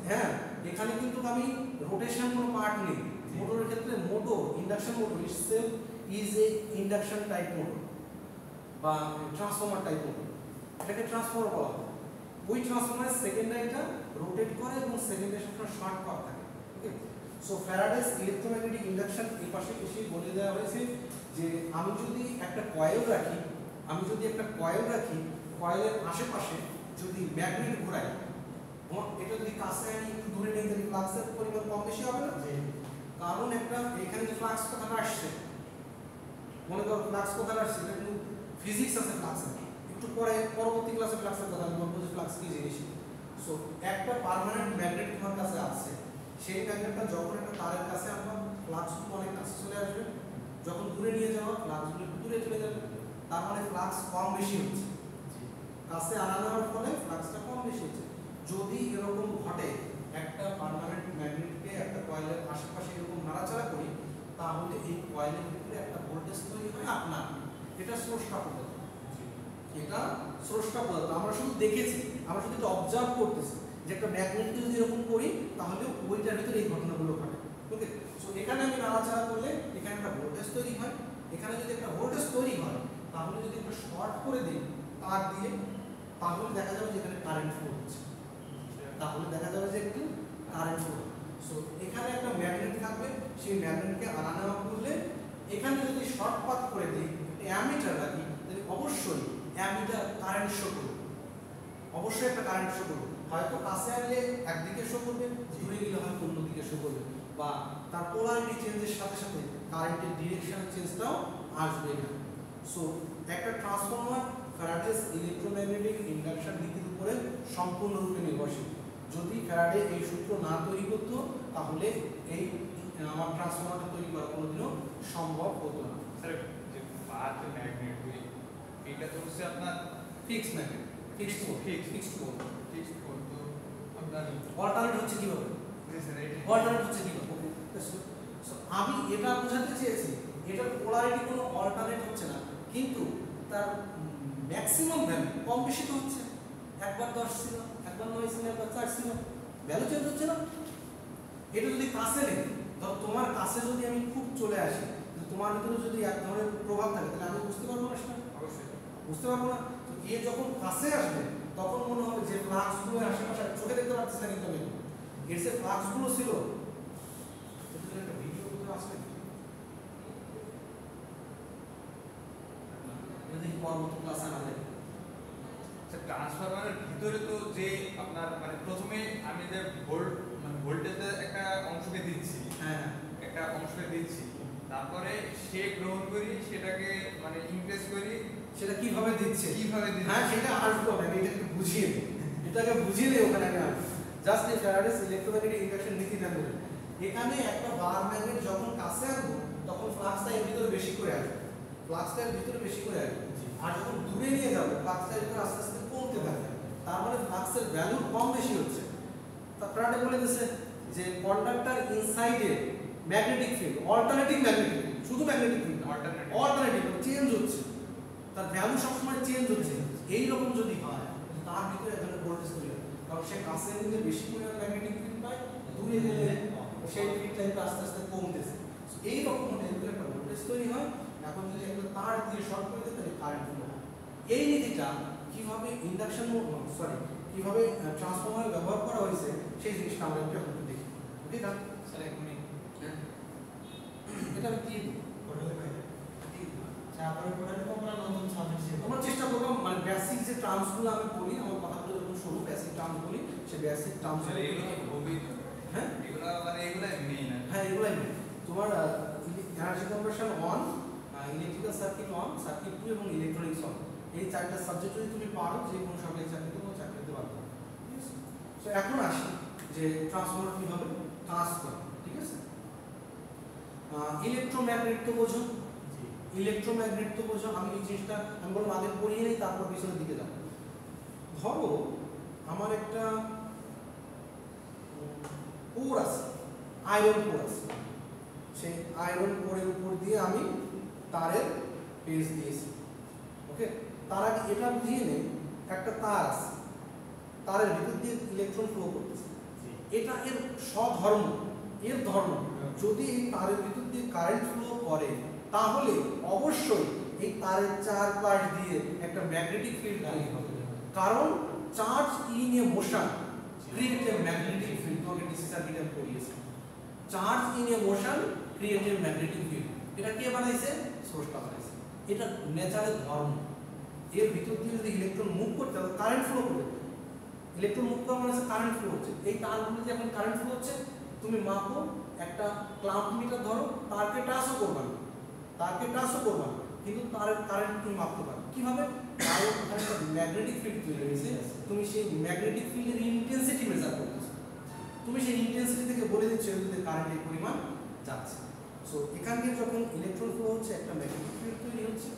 হ্যাঁ, এখানে কিন্তু আমি রোটেশন কোনো পার্ট নেই। মোটরের ক্ষেত্রে motor, induction motor itself is a induction type motor বা ট্রান্সফরমার টাইপ মোটর, এটাকে ট্রান্সফরমার বলা হয়। ওই ট্রান্সফরমারের সেকেন্ডারিটা রোটেট করে এবং সেকেন্ডারি সবসময় শর্ট পাওয়া থাকে। ওকে, সো ফ্যারাডেস ইলেকট্রোম্যাগনেটিক ইন্ডাকশন এই পাশে এসে বলে দেওয়া হয়েছে যে আমি যদি একটা কয়েল রাখি, কয়েলের আশেপাশে যদি ম্যাগনেট ঘোরাই, এটা যদি কাছে আনি একটু দূরে নেই, তাহলে ফ্লাক্সের পরিমাণ কম বেশি হবে না? কারণ একটা এখানে যে ফ্লাক্স কথাটা আসছে, মনে করো ফ্লাক্স কথাটা আসছে, এটা কিন্তু ফিজিক্স আছে ফ্লাক্সের, একটু পরে পরবর্তী ক্লাসে ফ্লাক্সের কথা আমি বলবো যে ফ্লাক্স কি জিনিস। সো একটা পার্মানেন্ট ম্যাগনেট তোমার কাছে আছে, সেই ম্যাগনেটটা যখন একটা তারের কাছে আনবা, ফ্লাক্সগুলো অনেক কাছে চলে আসবে, যখন দূরে নিয়ে যাওয়া ফ্লাক্সগুলো দূরে চলে যাবে, তার মানে ফ্লাক্স কম বেশি হচ্ছে, কাছে আনা নেওয়ার ফলে ফ্লাক্সটা কম বেশি হচ্ছে। যদি এরকম ঘটে, একটা পার্মানেন্ট ম্যাগনেটকে একটা কয়েলের আশেপাশে এরকম নাড়াচাড়া করি, তাহলে এই কয়েলের ভিতরে একটা ভোল্টেজ তৈরি হয় আপনার। এটা স্রষ্টা পদ্ধতি, এটা স্রষ্টা পদ্ধতি। আমরা শুধু দেখেছি, আমরা শুধু এটা অবজার্ভ করতেছি যে একটা ম্যাগনেটকে যদি এরকম করি তাহলে ওইটার ভিতরে এই ঘটনাগুলো ঘটে। ওকে, সো এখানে আমি নাড়াচাড়া করলে এখানে একটা ভোল্টেজ তৈরি হয়। এখানে যদি একটা ভোল্টেজ তৈরি হয়, তাহলে যদি একটা শর্ট করে দিই তার দিয়ে, তাহলে দেখা যাবে যে এখানে কারেন্ট ফ্লো হচ্ছে, তাহলে দেখা যাবে যে একটু কারেন্ট ফ্লো। সো এখানে একটা ম্যাগনেট থাকবে, সেই ম্যাগনেটকে আনা নেওয়া করলে এখানে যদি শর্ট পাথ করে দিই, অ্যামিটার রাখি, তাহলে অবশ্যই অ্যামিটার কারেন্ট শো করবে, অবশ্যই একটা কারেন্ট শো করবে। হয়তো কাছে আনলে একদিকে শো করবে, দূরে গেলে হয়তো অন্যদিকে শো করবে, বা তার পোলারিটি চেঞ্জের সাথে সাথে কারেন্টের ডিরেকশন চেঞ্জটাও আসবে এখানে। সো একটা ট্রান্সফরমার ফ্যারাডেস ইলেকট্রোম্যাগনেটিক ইন্ডাকশন নীতির উপরে সম্পূর্ণরূপে নির্ভরশীল। যদি ফ্যারাডে এই সূত্র না তৈরি করতো, তাহলে এই আমার ট্রান্সফরমারটা তৈরি করা কোনোদিনও সম্ভব হতো না। স্যার যে পাথ ম্যাগনেট এটা তো হচ্ছে আপনার fix magnet, fixed mode Fixed. Fixed mode fixed code তো আপনার অল্টারনেট হচ্ছে কিভাবে স্যার অল্টারনেট হচ্ছে কিভাবে So, আমি এটা বোঝাতে চেয়েছি এটার পোলারিটি কোনো অল্টারনেট হচ্ছে না কিন্তু তার ম্যাক্সিমাম ভ্যালু কম বেশি তো হচ্ছে একবার 10 ছিল একবার 9 ছিল একবার 4 ছিল ভ্যালু চেঞ্জ হচ্ছে না এটা যদি কাছে নেই ধর তোমার কাছে যদি আমি খুব চলে আসি তোমার ভিতরে যদি এক ধরনের প্রভাব থাকে তাহলে আমি বুঝতে পারবো না সেটা অবশ্যই বুঝতে পারবো না তো এ যখন কাছে আসবে তখন মনে হবে যে ফ্লাক্সগুলো আশেপাশে চোখে দেখতে পাচ্ছি না কিন্তু আমি এর যে ফ্লাক্সগুলো ছিল এটা একটা ভিডিও করতে আসবে যদি পরবর্তী ক্লাসে না যায় ট্রান্সফরমারের ভিতরে তো যে আপনার মানে প্রথমে আমি যে ভোল্টেজের একটা অংশকে দিচ্ছি হ্যাঁ একটা অংশকে দিচ্ছি তারপরে সে গ্রহণ করি সেটাকে মানে ইমপ্রেস করি সেটা কিভাবে দিচ্ছে কিভাবে দিচ্ছে হ্যাঁ সেটা আসবো আমি এটা একটু বুঝিয়ে দিই এটাকে বুঝিয়ে দিই ওখানে আমি আসবো জাস্ট এই ফ্যারাডেস ইলেক্ট্রোম্যাগনেটিক ইন্ডাকশন নীতি না করে এখানে একটা বার ম্যাগনেট যখন কাছে আসবো তখন ফ্লাক্সটা এর ভিতরে বেশি করে আসবে ফ্লাক্সটা এর ভিতরে বেশি করে আসবে আর যখন দূরে নিয়ে যাবো ফ্লাক্সটা এর ভিতরে আস্তে আস্তে কমতে থাকবে তার মানে ফ্লাক্সের ভ্যালু কম বেশি হচ্ছে তা ফ্যারাডে বলে দিয়েছে যে কন্ডাক্টর ইনসাইডে magnetic field alternating magnetic field শুধু ম্যাগনেটিক ফিল্ড অল্টারনেটিভ চেঞ্জ হচ্ছে তার ভ্যালু সবসময় চেঞ্জ হচ্ছে এই রকম যদি হয় তার ভিতরে এখানে ভোল্টেজ তৈরি হয় কারণ সে কাছে নিলে বেশি পরিমাণ ম্যাগনেটিক ফিল্ড পায় দূরে গেলে সেই ফিল্ডটা আস্তে আস্তে কমতেছে এই রকম হলে এগুলো একটা ভোল্টেজ তৈরি হয় এখন যদি একটা তার দিয়ে শর্ট করে দেয় তাহলে কারেন্ট ফ্লো হয় এই নীতিটা কিভাবে ইন্ডাকশন কিভাবে ট্রান্সফরমারে ব্যবহার করা হয়েছে সেই জিনিসটা আমরা একটু এখন দেখি ঠিক আছে স্যার এক মিনিট এটা আমি দিয়ে দিই টোটালি ভাই তারপরে টোটালি আমরা নতুন সাবজেক্ট শেখাবো আমরা চেষ্টা করবো মানে বেসিক যে টার্মসগুলো আমি বলি আমার কথাগুলো যখন শুরু বেসিক টার্মস বলি সেই বেসিক টার্মস মানে এগুলো তো খুবই হ্যাঁ এগুলো মানে এগুলো মেইন হ্যাঁ এগুলাই নেই তোমার energy conversion on electrical circuit on circuit 2 এবং ইলেকট্রনিক্স অন এই চারটা সাবজেক্ট যদি তুমি পারো যে কোনো সরকারি চাকরিতে কোনো চাকরিতে পারবে ঠিক আছে তো এখন আসি যে ট্রান্সফরমার কিভাবে কাজ করে ঠিক আছে ইলেকট্রোম্যাগনেট তো বোঝো ইলেকট্রোম্যাগনেট তো বোঝো আমি এই জিনিসটা আমি বললাম আগে পড়িয়ে নেই তারপর পিছনের দিকে যাবো ধরো আমার একটা কোর আছে আয়রন কোর আছে সেই আয়রন কোরের উপর দিয়ে আমি তারের পেজ দিয়েছি ওকে তার আগে এটা বুঝিয়ে নেই একটা তার আছে তারের ভিতর দিয়ে ইলেকট্রন ফ্লো করতেছে এটা এর স্বধর্ম এর ধর্ম যদি এই তারের ভিতর দিয়ে কারেন্ট ফ্লো করে তাহলে অবশ্যই এই তারের চারপাশ দিয়ে একটা ম্যাগনেটিক ফিল্ড তৈরি হবে কারণ charge in a motion create a magnetic field তোমাকে ডিসি সার্কিটে পড়িয়েছে charge in a motion create a magnetic field এটা কে বানাইছে স্রষ্টা বানাইছে এটা নেচারের ধর্ম এর ভিতর দিয়ে যদি ইলেকট্রন মুভ করতে হবে কারেন্ট ফ্লো করবে ইলেকট্রন মুভ করা মানে কারেন্ট ফ্লো হচ্ছে এই তারগুলোতে এখন কারেন্ট ফ্লো হচ্ছে তুমি মাপো একটা ক্লাম্প মিটার ধরো তারকে টাচও করবে না কিন্তু তারের কারেন্ট তুমি মাপতে পারো কিভাবে কারণ ওখানে একটা ম্যাগনেটিক ফিল্ড তৈরি হয়েছে তুমি সেই ম্যাগনেটিক ফিল্ডের ইন্টেন্সিটি মেজার করতেছো তুমি সেই ইন্টেন্সিটি থেকে বলে দিচ্ছ এর কারেন্টের পরিমাণ যাচ্ছে সো এখান থেকে যখন ইলেকট্রন ফ্লো হচ্ছে একটা ম্যাগনেটিক ফিল্ড তৈরি হচ্ছে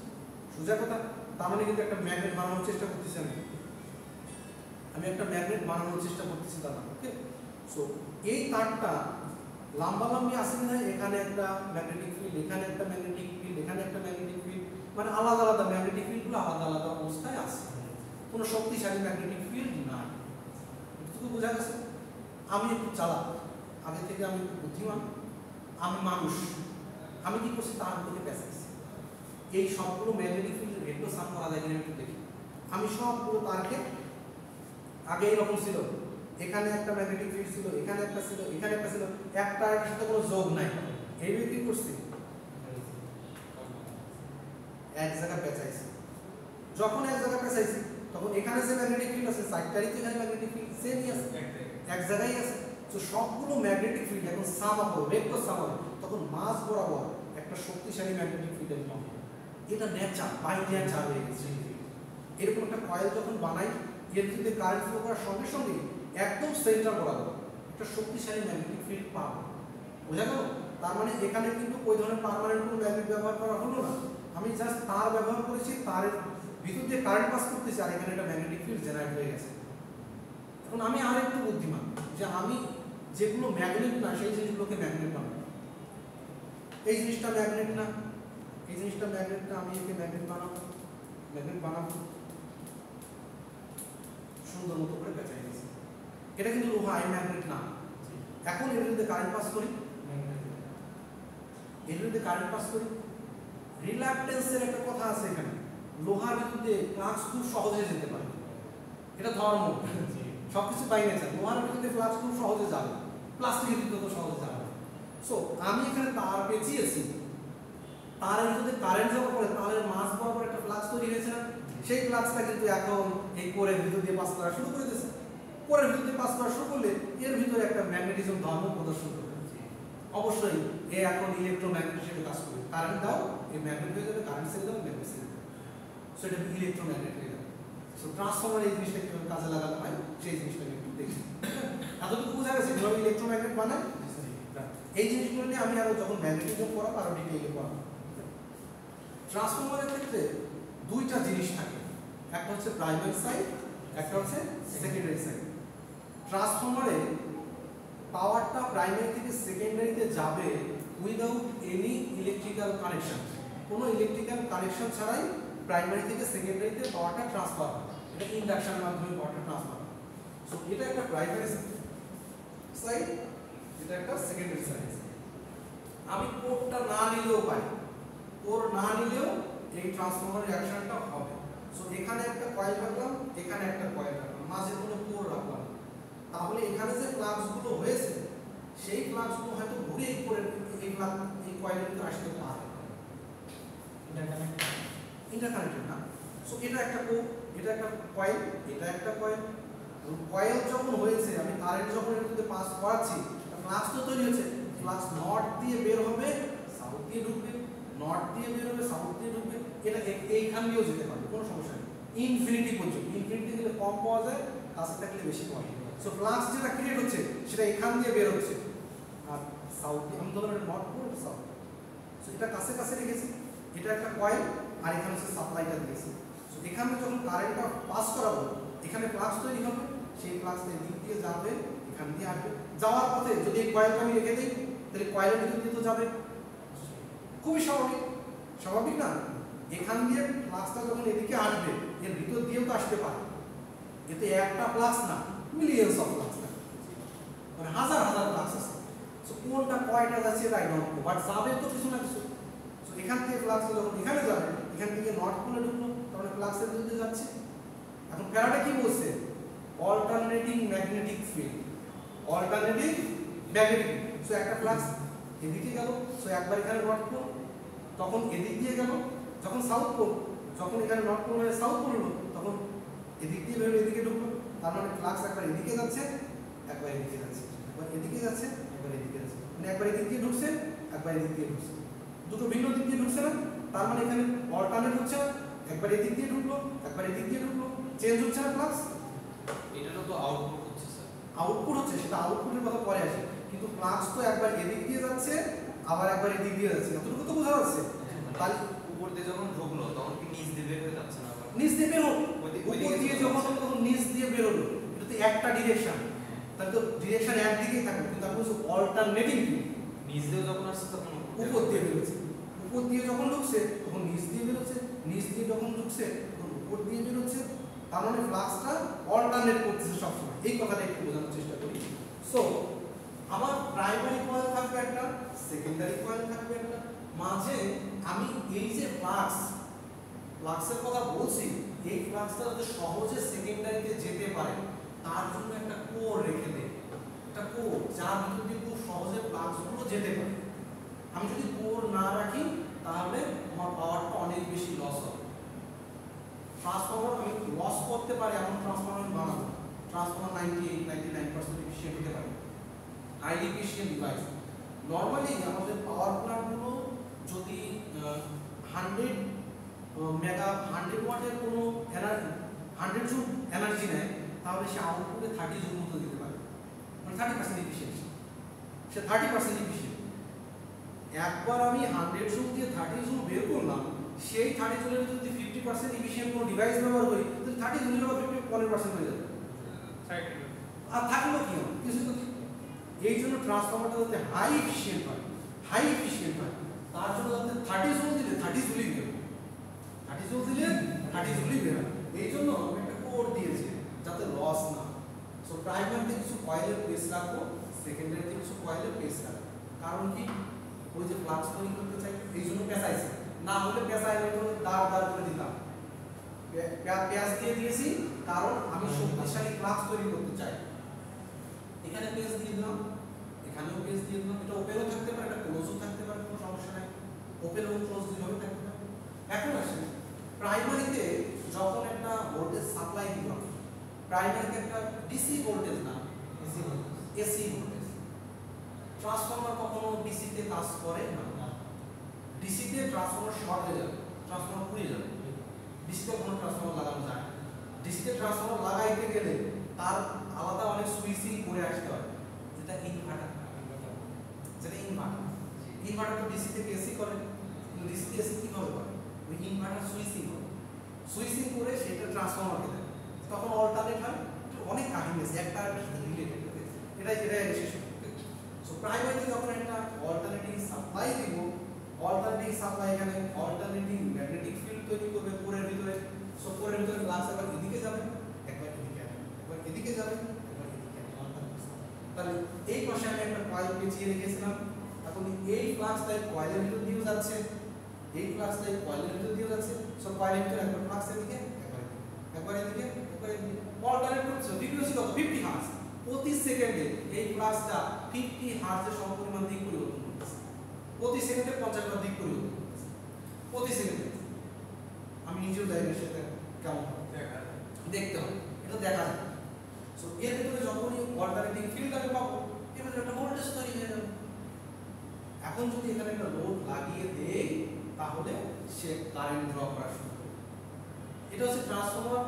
সোজা কথা তার মানে কিন্তু একটা ম্যাগনেট বানানোর চেষ্টা করতেছি আমি একটা ম্যাগনেট বানানোর চেষ্টা করতেছি দাদা ওকে সো এই তারটা লম্বালম্বি আছে না এখানে একটা ম্যাগনেটিক ফিল্ড এখানে একটা ম্যাগনেটিক ফিল্ড এখানে একটা ম্যাগনেটিক ফিল্ড মানে আলাদা আলাদা ম্যাগনেটিক ফিল্ডগুলো আলাদা আলাদা অবস্থায় আছে কোনো শক্তিশালী ম্যাগনেটিক ফিল্ড নাই এটুকু বোঝা গেছে আমি একটু চালাক আগে থেকে আমি একটু বুদ্ধিমান আমি মানুষ আমি কি করছি তার উপরে প্যাসেজ এই সবগুলো ম্যাগনেটিক ফিল্ড রেডিও সাম করা যায় কিনা একটু দেখি আমি সবগুলো তারকে আগে এরকম ছিল এখানে একটা ম্যাগনেটিক ফিল্ড ছিল এখানে একটা ছিল এখানে একটা ছিল একটা এর সাথে কোনো যোগ নাই এইভাবে কি করছি এক জায়গা পেঁচাইছি যখন এক জায়গা পেঁচাইছি তখন এখানে যে ম্যাগনেটিক ফিল্ড আছে সাইডটারই তো এখানে ম্যাগনেটিক ফিল্ড সেমই আছে এক জায়গায় আছে তো সবগুলো ম্যাগনেটিক ফিল্ড এখন সাম আপ হবে ভেক্টর সাম হবে তখন মাস বরাবর একটা শক্তিশালী ম্যাগনেটিক ফিল্ড হবে এটা নেচার বাই নেচার হয়ে গেছে এরকম একটা কয়েল যখন বানাই এর ভিতরে কারেন্ট ফ্লো করার সঙ্গে সঙ্গে একদম সেন্টার বরাবর একটা শক্তিশালী ম্যাগনেটিক ফিল্ড পাবো বোঝা গেল তার মানে এখানে কিন্তু ওই ধরনের পার্মানেন্ট কোনো ম্যাগনেট ব্যবহার করা হলো না আমি জাস্ট তার ব্যবহার করেছি, তারের ভিতর দিয়ে কারেন্ট পাস করতেছি, আর এখানে একটা ম্যাগনেটিক ফিল্ড জেনারেট হয়ে গেছে। এখন আমি আর একটু বুদ্ধিমান যে আমি যেগুলো ম্যাগনেট না সেই জিনিসগুলোকে ম্যাগনেট বানাবো। এই জিনিসটা ম্যাগনেট না, এই জিনিসটা ম্যাগনেট না, আমি একে ম্যাগনেট বানাবো। ম্যাগনেট বানাবো সুন্দর মতো করে বেঁচে গেছে। এটা কিন্তু লোহা, আই ম্যাগনেট না। এখন এর মধ্যে কারেন্ট পাস করি, এর মধ্যে কারেন্ট পাস করি। রিলাক্টেন্সের একটা কথা আছে এখানে, লোহার বিরুদ্ধে ফ্লাক্স খুব সহজে যেতে পারে, এটা ধর্ম, সবকিছু বাই নেচার। লোহার বিরুদ্ধে ফ্লাক্স খুব সহজে যাবে, প্লাস্টিকের বিরুদ্ধে তো সহজে যাবে। সো আমি এখানে তার পেঁচিয়েছি, তারের মধ্যে কারেন্ট যাওয়ার পরে তারের মাঝ বরাবর একটা ফ্লাক্স তৈরি হয়েছে না, সেই ফ্লাক্সটা কিন্তু এখন এই কোরের ভিতর দিয়ে পাস করা শুরু করে দিয়েছে। কোরের ভিতর দিয়ে পাস করা শুরু করলে এর ভিতরে একটা ম্যাগনেটিজম ধর্ম প্রদর্শন করবে। অবশ্যই এ এখন ইলেকট্রোম্যাগনেট হিসেবে কাজ করবে। কারেন্ট দাও, এই ম্যাগনেট হয়ে যাবে, কারেন্ট ছেড়ে দাও, ম্যাগনেট ছেড়ে দেবে। সো এটা ইলেকট্রোম্যাগনেট হয়ে যাবে। সো ট্রান্সফরমার এই জিনিসটা কিভাবে কাজে লাগানো হয় সেই জিনিসটা একটু দেখি। এতটুকু বোঝা গেছে কিভাবে ইলেকট্রোম্যাগনেট বানায়। এই জিনিসগুলো নিয়ে আমি আরো যখন ম্যাগনেটিজম পড়াবো আরো ডিটেইলে পড়াবো। ট্রান্সফরমারের ক্ষেত্রে দুইটা জিনিস থাকে, একটা হচ্ছে প্রাইমারি সাইড, একটা হচ্ছে সেকেন্ডারি সাইড। ট্রান্সফরমারে পাওয়ারটা প্রাইমারি থেকে সেকেন্ডারিতে যাবে উইদাউট এনি ইলেকট্রিক্যাল কানেকশন। কোনো ইলেকট্রিক্যাল কানেকশন ছাড়াই প্রাইমারি থেকে সেকেন্ডারিতে পাওয়ারটা ট্রান্সফার হয়। এটা ইন্ডাকশনের মাধ্যমে পাওয়ারটা ট্রান্সফার হয়। সো এটা একটা প্রাইমারি সাইড, এটা একটা সেকেন্ডারি সাইড। আমি কোরটা না নিলেও পারি, কোর না নিলেও এই ট্রান্সফরমার রিঅ্যাকশনটা হবে। সো এখানে একটা কয়েল রাখলাম, এখানে একটা কয়েল রাখলাম, মাঝে কোনো কোর রাখলাম, তাহলে এখানে যে ফ্লাক্সগুলো হয়েছে সেই ফ্লাক্সগুলো হয়তো ঘুরে এই কোরের এই কয়েলের ভিতরে আসতে পারে। ইন্টারকানেক্টেড না। সো এটা একটা কোর, এটা একটা কয়েল, এটা একটা কয়েল। কয়েল যখন হয়েছে, আমি কারেন্ট যখন এর মধ্যে পাস করাচ্ছি, ফ্লাক্স তো তৈরি হচ্ছে। ফ্লাক্স নর্থ দিয়ে বের হবে, সাউথ দিয়ে ঢুকবে, নর্থ দিয়ে বের হবে, সাউথ দিয়ে ঢুকবে। এটা এইখান দিয়েও যেতে পারবে, কোনো সমস্যা নেই। ইনফিনিটি পর্যন্ত, ইনফিনিটি গেলে কম পাওয়া যায়, কাছে থাকলে বেশি পাওয়া যায়। সো ফ্লাক্স যেটা ক্রিয়েট হচ্ছে সেটা এখান দিয়ে বের হচ্ছে, আর সাউথ দিয়ে, আমি ধরুন নর্থ পোল, সাউথ। সো এটা কাছে কাছে রেখেছি, এটা একটা কয়েল, আর এখানে হচ্ছে সাপ্লাইটা দিয়েছি। সো এখানে যখন কারেন্টটা পাস করাবো, এখানে ফ্লাক্স তৈরি হবে, সেই ফ্লাক্সটা দিক দিয়ে যাবে, এখান দিয়ে আসবে। যাওয়ার পথে যদি এই কয়েলটা আমি রেখে দিই, তাহলে কয়েলের ভিতর দিয়ে তো যাবে, খুবই স্বাভাবিক, স্বাভাবিক না? এখান দিয়ে ফ্লাক্সটা যখন এদিকে আসবে, এর ভিতর দিয়েও তো আসতে পারে। এতে একটা ফ্লাক্স না, মিলিয়নস অফ ফ্লাক্স, মানে হাজার হাজার ফ্লাক্স আছে। সো কোনটা কয়টা যাচ্ছে এটা আই ডোন্ট নো, বাট যাবে তো কিছু না কিছু। সো এখান থেকে ফ্লাক্স যখন এখানে যাবে, এখান থেকে নর্থ পোলে ঢুকলো, তাহলে ফ্লাক্সের দিকে যাচ্ছে। এখন ফ্যারাডে কি বলছে? Alternating magnetic field, alternating magnetic. So একটা ফ্লাক্স এদিকে গেল, সো একবার এখানে নর্থ পোল, তখন এদিক দিয়ে গেল, যখন সাউথ পোল, যখন এখানে নর্থ পোল হয়ে সাউথ পোল হলো, তখন এদিক দিয়ে বেরোলো, এদিকে ঢুকলো। তার মানে ফ্লাক্স একবার এদিকে যাচ্ছে, একবার এদিকে যাচ্ছে, একবার এদিকে যাচ্ছে, একবার এদিকে যাচ্ছে, মানে একবার এদিক দিয়ে ঢুকছে, একবার এদিক দিয়ে ঢুকছে, দুটো ভিন্ন দিক দিয়ে ঢুকছে না? তার মানে এখানে অল্টারনেট হচ্ছে না, একবার এদিক দিয়ে ঢুকলো, একবার এদিক দিয়ে ঢুকলো, চেঞ্জ হচ্ছে না ফ্লাক্স? এটারও তো আউটপুট হচ্ছে স্যার। আউটপুট হচ্ছে, সেটা আউটপুটের কথা পরে আসে, কিন্তু ফ্লাক্স তো একবার এদিক দিয়ে যাচ্ছে, আবার একবার এদিক দিয়ে যাচ্ছে, এতটুকু তো বোঝা যাচ্ছে। তাহলে উপর দিয়ে যখন ঢুকলো তখন কি নিচ দিয়ে বের হয়ে যাচ্ছে না? নিচ দিয়ে বের হলো, উপর দিয়ে যখন তখন নিচ দিয়ে বের হলো, এটা তো একটা ডিরেকশন, তাহলে তো ডিরেকশন একদিকেই থাকবে, কিন্তু আপনি বলছেন অল্টারনেটিং, নিচ দিয়ে যখন আসছে তখন উপর দিয়ে বেরোচ্ছে, উপর দিয়ে যখন ঢুকছে তখন নিচ দিয়ে বেরোচ্ছে, নিচ দিয়ে যখন ঢুকছে তখন উপর দিয়ে বেরোচ্ছে। তার মানে ফ্লাক্সটা অল্টারনেট করতেছে সবসময়, এই কথাটা একটু বোঝানোর চেষ্টা করি। সো আমার প্রাইমারি কয়েল থাকবে একটা, সেকেন্ডারি কয়েল থাকবে একটা, মাঝে আমি এই যে ফ্লাক্সের কথা বলছি, এই ফ্লাক্সটা যাতে সহজে সেকেন্ডারিতে যেতে পারে তার জন্য একটা কোর রেখে দেয়, একটা কোর যার ভিতর দিয়ে খুব সহজে ফ্লাক্সগুলো যেতে পারে। আমি যদি কোর না রাখি তাহলে আমার পাওয়ারটা অনেক বেশি লস হবে। ট্রান্সফরমার আমি লস করতে পারি এমন ট্রান্সফরমার আমি বানাবো, ট্রান্সফরমার 99% এফিশিয়েন্ট হতে পারে, হাইলি এফিশিয়েন্ট ডিভাইস। নর্মালি আমাদের পাওয়ার প্ল্যান্টগুলো যদি 100 ওয়াটের কোনো এনার্জি 100 জুল এনার্জি নেয়, তাহলে সে আউটপুটে 30 জুল মতো দিতে পারে, মানে 30% এফিশিয়েন্ট, সে 30% এফিশিয়েন্ট। একবার আমি 100 জুল দিয়ে 30 জুল বের করলাম, সেই 30 জুলের যদি 50% এফিশিয়েন্ট কোনো ডিভাইস ব্যবহার করি তাহলে 30 জুলের বা 50% হয়ে যাবে। আর থাকলো কি হবে? কিছু তো নেই। এই জন্য ট্রান্সফরমারটা যাতে হাই এফিশিয়েন্ট হয়, তার জন্য যাতে 30 জুল দিলে 30 জুলই বেরোবে, 30 জুল দিলে 30 জুলই বেরোবে। এই জন্য একটা কোড দিয়েছে যাতে লস না। সো প্রাইমারিতে কিছু কয়েলের পেস রাখবো, সেকেন্ডারিতে কিছু কয়েলের পেস রাখবো। কারণ কি? ওই যে ফ্লাক্স তৈরি করতে চাই, এই জন্য পেঁচাইছে। না হলে পেঁচাইলে তো দাঁড় করে দিতাম। পেঁয়াজ দিয়ে দিয়েছি কারণ আমি শক্তিশালী ফ্লাক্স তৈরি করতে চাই। এখানে পেজ দিয়ে দিলাম, এখানেও পেজ দিয়ে দিলাম। এটা ওপেনও থাকতে পারে, এটা ক্লোজও থাকতে পারে, কোনো সমস্যা নাই। ওপেন এবং ক্লোজ দুইভাবে থাকতে পারে। এখন আসেন প্রাইমারিতে যখন একটা ভোল্টেজ সাপ্লাই দিলাম, প্রাইমারিতে একটা ডিসি ভোল্টেজ না এসি ভোল্টেজ। ট্রান্সফরমার কখনো ডিসিতে কাজ করে না। ডিসিতে ট্রান্সফরমার শর্ট হয়ে যাবে, ট্রান্সফরমার পুড়ে যাবে। ডিসিতে কোনো ট্রান্সফরমার লাগানো যায় না। ডিসিতে ট্রান্সফরমার লাগাইতে গেলে তার আলাদা অনেক সুইচিং করে আসতে হয়, যেটা ইনভার্টার। ইনভার্টার তো ডিসি থেকে এসি করে, কিন্তু ডিসি থেকে এসি কিভাবে করে? ওই ইনভার্টার সুইচিং করে সেটা ট্রান্সফরমারকে দেয়, তখন অল্টারনেট হয়। অনেক কাহিনী আছে, একটা রিলেটেড, এটাই শেষ। সো প্রাইমারিতে যখন একটা অল্টারনেটিং সাপ্লাই দিব, অল্টারনেটিং সাপ্লাই এখানে অল্টারনেটিং ম্যাগনেটিক ফিল্ড তৈরি করবে কোরের ভিতরে। সো কোরের ভিতরে ফ্লাক্স একবার এদিকে যাবে, একবার এদিকে আসবে, একবার এদিকে যাবে, একবার এদিকে আসবে। তাহলে এই পাশে আমি একটা কয়েল পেঁচিয়ে রেখেছিলাম। এখন এই ফ্লাক্সটা কয়েলের ভিতর দিয়ে যাচ্ছে, এই ফ্লাক্সটা কয়েলের ভিতর দিয়ে যাচ্ছে। সো কয়েলের ভিতরে একবার ফ্লাক্স এদিকে, একবার এদিকে, একবার এদিকে অল্টারনেট করছে। ফ্রিকোয়েন্সি কত? 50 হার্টজ। প্রতি সেকেন্ডে এই ফ্লাক্সটা 50 হার্টজের সমপরিমাণ দিক পরিবর্তন করতেছে। প্রতি সেকেন্ডে 50 বার দিক পরিবর্তন করতেছে, প্রতি সেকেন্ডে। আমি নিজেও জানি না সেটা কেমন দেখতে হবে, এটা দেখা যায়। সো এর ভিতরে যখনই অল্টারনেটিং ফিল্ড আমি পাবো, এর ভিতরে একটা ভোল্টেজ তৈরি হয়ে যাবে। এখন যদি এখানে একটা লোড লাগিয়ে দেই তাহলে সে কারেন্ট ড্র করা শুরু করবে। এটা হচ্ছে transformer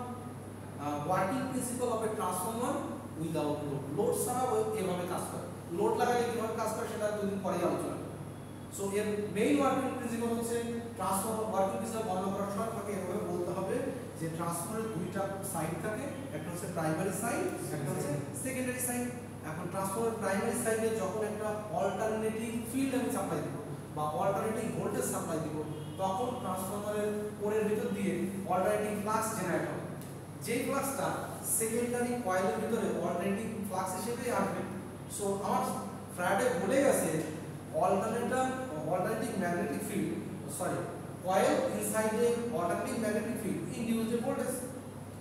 working principal of A transformer without load. Load ছাড়াও এভাবে কাজ করে। লোড লাগালে কিভাবে কাজ করে সেটা দুদিন পরেই আলোচনা করব। সো এর মেইন ওয়ার্কিং প্রিন্সিপাল হচ্ছে ট্রান্সফরমার ওয়ার্কিং প্রিন্সিপাল বর্ণনা করার সময় আপনাকে এভাবে বলতে হবে যে ট্রান্সফরমারের দুইটা সাইড থাকে, একটা হচ্ছে প্রাইমারি সাইড, একটা হচ্ছে সেকেন্ডারি সাইড। এখন ট্রান্সফরমার প্রাইমারি সাইডে যখন একটা অল্টারনেটিং ফিল্ড আমি সাপ্লাই দেব বা অল্টারনেটিং ভোল্টেজ সাপ্লাই দেব, তখন ট্রান্সফরমারের কোরের ভিতর দিয়ে অল্টারনেটিং ফ্লাক্স জেনারেট হবে। যেই ফ্লাক্সটা সেকেন্ডারি কয়েলের ভিতরে অল্টারনেটিং ফ্লাক্স হিসেবে আসবে। সো আমার ফ্যারাডে বলে গেছে alternating magnetic field, sorry, coil inside a alternating magnetic field induce a voltage.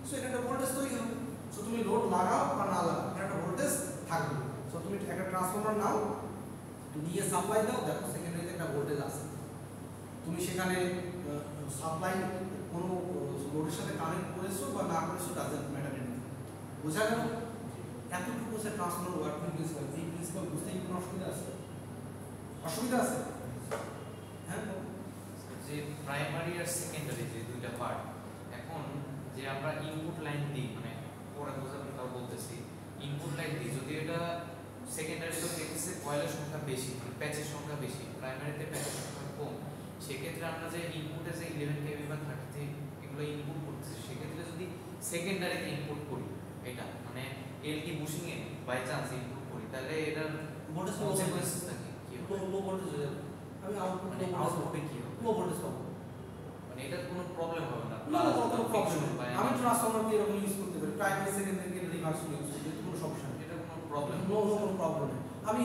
So এটা ভোল্টেজ তৈরি হবে। সো তুমি লোড লাগাও বা না লাগাও, একটা ভোল্টেজ থাকবে। সো তুমি একটা ট্রান্সফরমার নাও, নিয়ে সাপ্লাই দাও, দেখো সেকেন্ডারিতে একটা ভোল্টেজ আছে। তুমি সেখানে সাপ্লাই কোনো লোডের সাথে কানেক্ট করেছো বা না করেছো ডাজন্ট ম্যাটার। বোঝা গেল? এতটুকু হচ্ছে ট্রান্সফরমার ওয়ার্কিং প্রিন্সিপাল। এই প্রিন্সিপাল বুঝতে কি কোনো অসুবিধা আছে? অসুবিধা আছে? হ্যাঁ, যে প্রাইমারি আর সেকেন্ডারি যে দুইটা পার্ট, এখন যে আমরা ইনপুট লাইন দিই, মানে পরে বোঝাবেন তাও বলতেছি, ইনপুট লাইন দিই যদি এটা সেকেন্ডারিতে দেখতেছে কয়েলের সংখ্যা বেশি, মানে প্যাচের সংখ্যা বেশি, প্রাইমারিতে প্যাচের সংখ্যা কম, সেক্ষেত্রে আমরা যে ইনপুটে যে 11 কেবি বা 30 এগুলো ইনপুট করতেছি, সেক্ষেত্রে যদি সেকেন্ডারিতে ইনপুট করি, এটা মানে এলটি বুশিং এ বাই চান্স ইনপুট করি, তাহলে এটার ভোল্টেজ কনসিকুয়েন্সেস থাকে কি হবে? লো ভোল্টেজ হয়ে যাবে। আমি মানে আউটপুটে কি হবে? লো ভোল্টেজ পাবো। মানে এটা কোনো প্রবলেম হবে না। না, কোনো প্রবলেম নেই। আমি ট্রান্সফরমারকে এরকম ইউজ করতে পারি, প্রাইমারি সেকেন্ডারি রিভার্স ইউজ করতে পারি, কোনো সমস্যা নেই। এটা কোনো প্রবলেম কোনো প্রবলেম নেই। আমি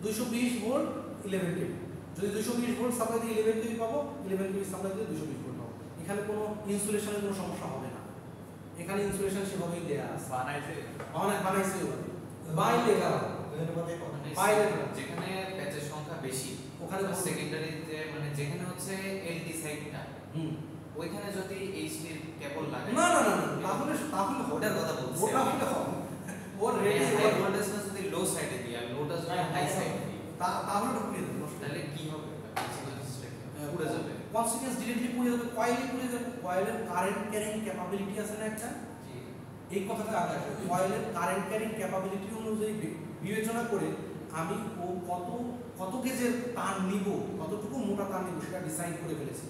220 ভোল্ট 11 কেভি, যদি 220 ভোল্ট সাপ্লাই দিয়ে 11 কেভি পাবো, 11 কেভি সাপ্লাই দিয়ে 220 ভোল্ট পাবো। এখানে কোনো ইনসুলেশনের কোনো সমস্যা হবে না। এখানে ইনসুলেশন সেভাবেই দেয়া আছে, বানাইছে বাই লেখা যেখানে প্যাচের সংখ্যা বেশি, ওখানে সেকেন্ডারিতে মানে যেখানে হচ্ছে এলটি সাইডটা, ওইখানে যদি এইচডি কেবল লাগে না না না, তাহলে ওটার কথা বলছি। ওটা হলে হবে। ওর রেডি হাই ভোল্টেজটা যদি লো সাইডে দিই আর লোটা যদি হাই সাইডে দিই, তাহলে ঢুকিয়ে দেবো। তাহলে কি হবে? পুড়ে যাবে। কনসিকুয়েন্স ডিরেক্টলি পুড়ে যাবে, কয়েলই পুড়ে যাবে। কয়েলের কারেন্ট ক্যারিং ক্যাপাবিলিটি আছে না একটা, এই কথাটা আগে আসে। কয়েলের কারেন্ট ক্যারিং ক্যাপাবিলিটি অনুযায়ী বিবেচনা করে আমি ও কত গেজের তার নিব, কতটুকু মোটা তার নিব সেটা ডিসাইড করে ফেলেছি।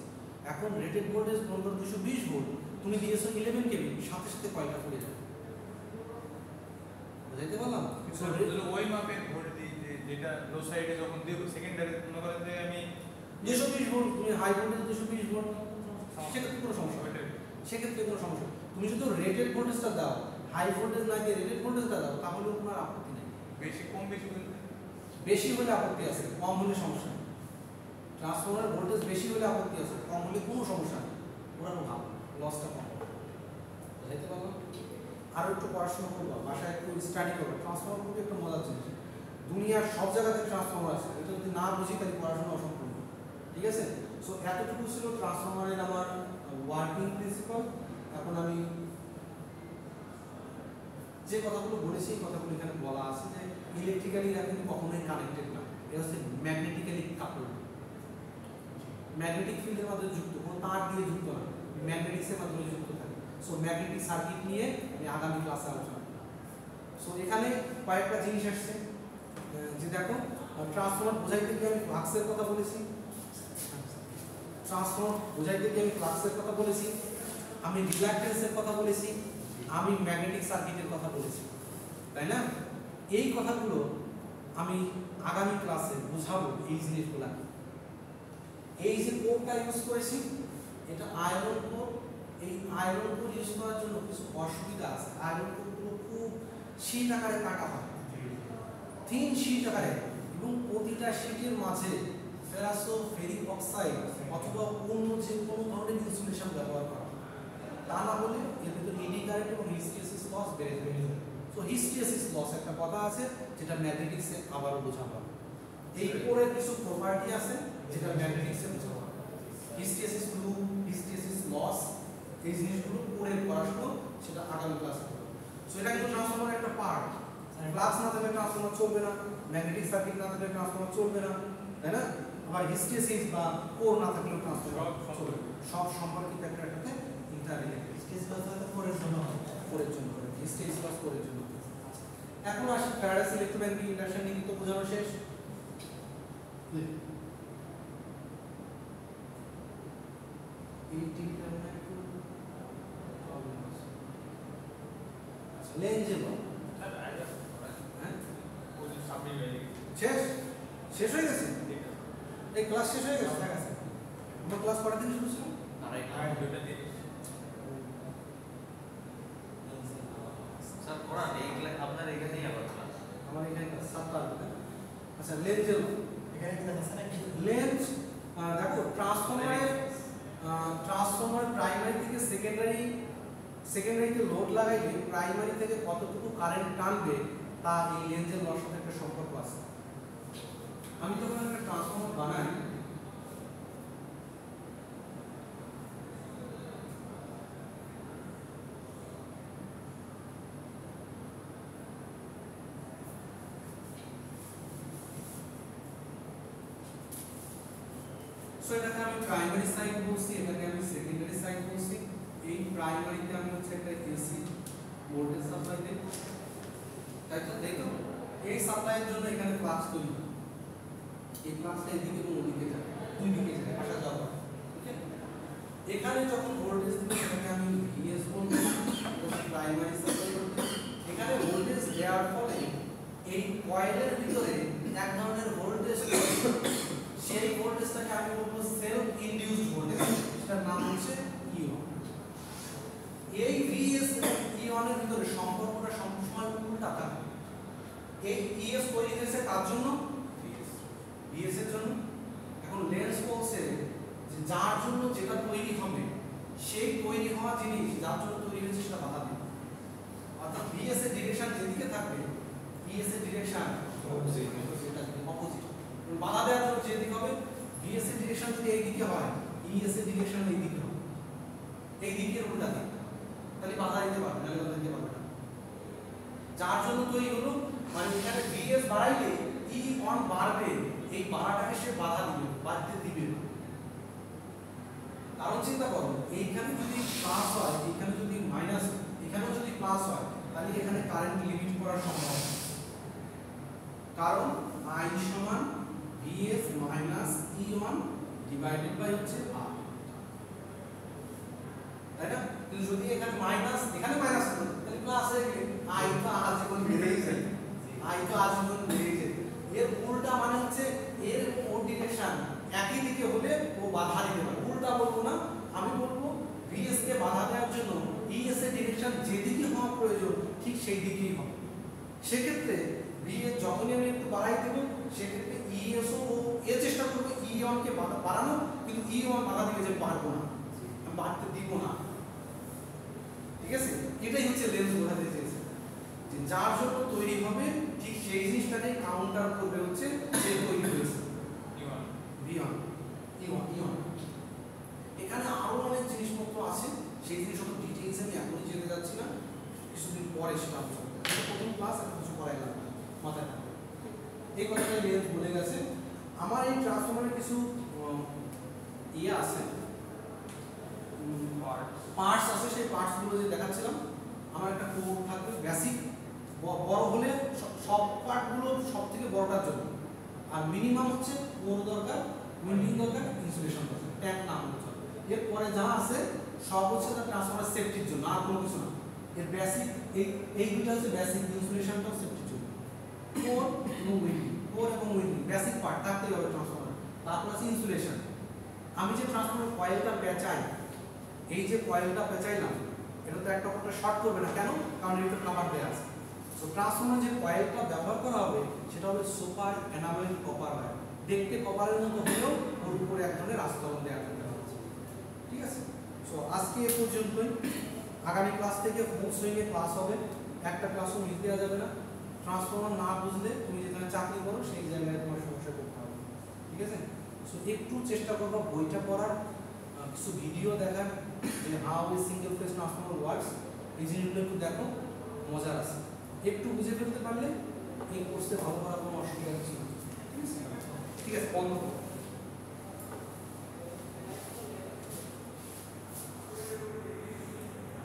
এখন রেটেড ভোল্টেজ মনে করো 220 ভোল্ট, তুমি দিয়েছো 11 কেভি, সাথে সাথে কয়টা পড়ে যাবে? বুঝাইতে পারলাম? ওই মাপের ভোল্টেজ যেটা লো সাইডে যখন দেব সেকেন্ডারি মনে করেন যে আমি 220 ভোল্ট, তুমি হাই ভোল্টেজ 220 ভোল্ট, সেক্ষেত্রে কোনো সমস্যা হবে না। ওইটাই। সেক্ষেত্রে কোনো সমস্যা নেই। তুমি যদি রেটেড ভোল্টেজটা দাও, হাই ভোল্টেজ না দিয়ে রেটেড ভোল্টেজটা দাও, তাহলেও কোনো আপত্তি নেই। বেশি কম বেশি হলে বেশি হলে আপত্তি আছে, কম হলে সমস্যা নেই। ট্রান্সফরমারের ভোল্টেজ বেশি হলে আপত্তি আছে, কম হলে কোনো সমস্যা নেই। ওরা ভালো, লসটা কম হবে। বুঝাইতে পারলাম? আরও একটু পড়াশোনা করবো, বাসায় একটু স্টাডি করবো। ট্রান্সফরমার খুবই একটা মজার জিনিস। দুনিয়ার সব জায়গাতে ট্রান্সফরমার আছে, এটা যদি না বুঝি তাহলে পড়াশোনা অসম্পূর্ণ। ঠিক আছে? সো এতটুকু ছিল ট্রান্সফরমারের আমার ওয়ার্কিং প্রিন্সিপাল। এখন আমি যে কথাগুলো বলেছি এই কথাগুলো এখানে বলা আছে যে ইলেকট্রিক্যালি এরা কিন্তু কখনোই কানেক্টেড না, এটা হচ্ছে ম্যাগনেটিক্যালি কাপলড। ম্যাগনেটিক ফিল্ডের মাধ্যমে যুক্ত, কোনো তার দিয়ে যুক্ত না, ম্যাগনেটিক্সের মাধ্যমে যুক্ত থাকে। সো ম্যাগনেটিক সার্কিট নিয়ে আমি আগামী ক্লাসে আলোচনা করব। সো এখানে কয়েকটা জিনিস আসছে, যে দেখো ট্রান্সফরমার বোঝাইতে গিয়ে আমি ফ্লাক্সের কথা বলেছি, ট্রান্সফরমার বোঝাইতে গিয়ে আমি ফ্লাক্সের কথা বলেছি, আমি রিলাক্টেন্সের কথা বলেছি, আমি ম্যাগনেটিক সার্কিটের কথা বলেছি, তাই না? এই কথাগুলো আমি আগামী ক্লাসে বোঝাবো এই জিনিসগুলা। এই যে কোডটা ইউজ করেছি এটা আয়রন কোড। এই আয়রন কোড ইউজ করার জন্য কিছু অসুবিধা আছে। আয়রন কোডগুলো খুব শীট আকারে কাটা হয়, থিন শীট আকারে, এবং প্রতিটা শীটের মাঝে ফেরাসো ফেরিক অক্সাইড অথবা অন্য যে কোনো ধরনের ইনসুলেশন ব্যবহার করা হয়। তা না হলে এর ভিতরে এডি কারেন্ট এবং হিস্টেরিসিস লস বেড়ে যাবে। সো হিস্টেরিসিস লস একটা কথা আছে যেটা ম্যাগনেটিক্সে আবারও বোঝানো হবে। এই কোরের কিছু প্রপার্টি আছে যেটা ম্যাগনেটিক্সে বোঝানো হবে। হিস্টেরিসিস লুপ, হিস্টেরিসিস লস, এই জিনিসগুলো কোরের পড়াশোনা, সেটা আগামী ক্লাসে হবে। সো এটা কিন্তু ট্রান্সফরমারের একটা পার্ট। ফ্লাক্স না থাকলে ট্রান্সফরমার চলবে না, ম্যাগনেটিক সার্কিট না থাকলে ট্রান্সফরমার চলবে না, তাই না? আবার হিস্টেরিসিস বা কোর না থাকলেও ট্রান্সফরমার চলবে। সব সম্পর্কিত একটা একটাতে ইন্টাররিলেটেড। স্টেজ বাস হয়তো পরের জন্য হয়। কোরের জন্য করে, হিস্টেরিসিস লস কোরের জন্য। এখন আসি ফ্যারাডেস ইলেক্ট্রোম্যাগনেটিক ইন্ডাকশন নিয়ে তো বোঝানো শেষ। এই টিপটা আমরা একটু প্রবলেম আছে। আচ্ছা, লেঞ্জে বল। হ্যাঁ? শেষ শেষ হয়ে গেছে, এই ক্লাস শেষ হয়ে গেছে। আমরা ক্লাস করার দিন শুরু ছিল স্যার পড়ান এইগুলা আপনার এখানেই আবার ক্লাস। আমার এখানে সাতটা। আচ্ছা, লেঞ্জে বল। এখানে কি আছে নাকি? লেন্স দেখো ট্রান্সফরমার প্রাইমারি থেকে সেকেন্ডারিতে লোড লাগাইলে প্রাইমারি থেকে কতটুকু কারেন্ট টানবে তা এই লেন্সের লসের সাথে একটা সম্পর্ক আছে। আমি যখন একটা ট্রান্সফরমার বানাই, সো এটাকে আমি প্রাইমারি সাইড বলছি, এটাকে আমি সেকেন্ডারি সাইড বলছি। এই প্রাইমারিতে আমি হচ্ছে একটা এসি ভোল্টেজ সাপ্লাই দেব, তাই তো? দেখো এই সাপ্লাইয়ের জন্য এখানে ফ্লাক্স তৈরি হয়। এই ফ্লাক্সটা এদিকে এবং ওদিকে যাবে, দুই দিকে যাবে, আসা যাওয়া। ঠিক আছে? এখানে যখন ভোল্টেজ দেব সেটাকে আমি ভিএস বলবো, এটা প্রাইমারি সাপ্লাই ভোল্টেজ। এখানে ভোল্টেজ দেওয়ার ফলে এই কয়েলের ভিতরে এক ধরনের ভোল্টেজ, সেই ভোল্টেজটাকে আমি বলবো সেলফ ইনডিউসড ভোল্টেজ, সেটার নাম হচ্ছে ইওন। এই ভিএস এবং ইওনের ভিতরে সম্পর্কটা সবসময় উল্টা থাকে। এই ইএস তৈরি হয়েছে তার জন্য, ভিএস এর জন্য। এখন লেন্স বলছে যে যার জন্য যেটা তৈরি হবে, সেই তৈরি হওয়া জিনিস যার জন্য তৈরি হয়েছে সেটা বাধা দেবে। অর্থাৎ ভিএস এর ডিরেকশন যেদিকে থাকবে, ইএস এর ডিরেকশন অপোজিট। বাধা দেওয়ার জন্য যেদিকে হবে, ভিএস এর ডিরেকশন যদি এই দিকে হয়, ইএস এর ডিরেকশন এই দিকে হবে, এই দিকের উল্টা দিক, তাহলে বাধা দিতে পারবে না, বাধা দিতে পারবে না। যার জন্য তৈরি হলো, মানে এখানে ভিএস বাড়াইলে ই অন বাড়বে, এই বাড়াটাকে সে বাধা দিবে, বাড়তে দিবে না। কারণ চিন্তা করো, এইখানে যদি প্লাস হয়, এইখানে যদি মাইনাস, এখানেও যদি প্লাস হয়, তাহলে এখানে কারেন্ট লিমিট করার সম্ভাবনা। কারণ I সমান VS minus E1 divided by হচ্ছে R। তাই না? কিন্তু যদি এখানে মাইনাস, এখানে মাইনাস হতো তাহলে প্লাসে আই তো আজীবন বেড়েই যায়, আই তো আজীবন বেড়েই যায়। এর উল্টা মানে হচ্ছে এর ও ডিরেকশন একই দিকে হলে ও বাধা দিতে পারে। উল্টা বলবো না, আমি বলবো ভিএস কে বাধা দেওয়ার জন্য ইএস এর ডিরেকশন যেদিকে হওয়া প্রয়োজন ঠিক সেই দিকেই হবে। সেক্ষেত্রে ভিএস যখনই আমি একটু বাড়াই দেব, সেক্ষেত্রে ইএস ও এর চেষ্টা করবো ই1 কে বাড়ানো, কিন্তু ই1 বাধা দিলে যে পারবো না, আমি বাড়তে দিব না। ঠিক আছে, এটাই হচ্ছে লেন্স বোঝাতে চেয়েছে, যে যার জন্য তৈরি হবে ঠিক সেই জিনিসটাকে কাউন্টার করবে হচ্ছে যে তৈরি হয়েছে V1 E1। এখানে আরো অনেক জিনিসপত্র আছে, সেই জিনিসপত্র ডিটেইলস আমি এখনই যেতে যাচ্ছি না, কিছুদিন পরে সেটা আলোচনা করব। প্রথম ক্লাস আর কিছু করাই লাগবে মাথায় থাকবে। এই কথাটা লেন্স বলে গেছে। আমার এই ট্রান্সফরমারের কিছু ইয়ে আছে, পার্টস আছে, সেই পার্টসগুলো যে দেখাচ্ছিলাম। আমার একটা কোড থাকবে বেসিক, বড় হলে সব পার্টগুলো সব থেকে বড়টার জন্য, আর মিনিমাম হচ্ছে কোর দরকার, উইন্ডিং দরকার, ইনসুলেশন দরকার, ট্যাঙ্ক না হলে চলে। এরপরে যা আছে সব হচ্ছে তার ট্রান্সফরমার সেফটির জন্য, আর কোনো কিছু না। এর বেসিক এই দুটো হচ্ছে বেসিক, ইনসুলেশনটাও সেফটির জন্য। কোর এবং উইন্ডিং, কোর এবং উইন্ডিং বেসিক পার্ট থাকতেই হবে ট্রান্সফরমার। তারপর আছে ইনসুলেশন। আমি যে ট্রান্সফরমার কয়েলটা পেঁচাই, এই যে কয়েলটা পেঁচাইলাম, এটা তো একটা কথা শর্ট করবে না, কেন? কারণ এটা কভার দেওয়া আছে। তো ট্রান্সফরমার যে কয়েলটা ব্যবহার করা হবে সেটা হবে সুপার এনামেল কপার ওয়্যার। দেখতে কপারের মতো হলেও ওর উপরে এক ধরনের আস্তরণ দেওয়া আছে। ঠিক আছে, সো আজকে এ পর্যন্তই। আগামী ক্লাস থেকে ফুল সুইংয়ে ক্লাস হবে, একটা ক্লাসও মিস দেওয়া যাবে না। ট্রান্সফরমার না বুঝলে তুমি যেখানে চাকরি করো সেই জায়গায় তোমার সমস্যা করতে হবে। ঠিক আছে, সো একটু চেষ্টা করবো বইটা পড়ার, কিছু ভিডিও দেখার, যে how a single phase transformer works, এই জিনিসগুলো একটু দেখো, মজার আছে। একটু বুঝে ফেলতে পারলে এই কোর্সে ভালো করার কোনো অসুবিধা কিছু না। ঠিক আছে, বন্ধ করো।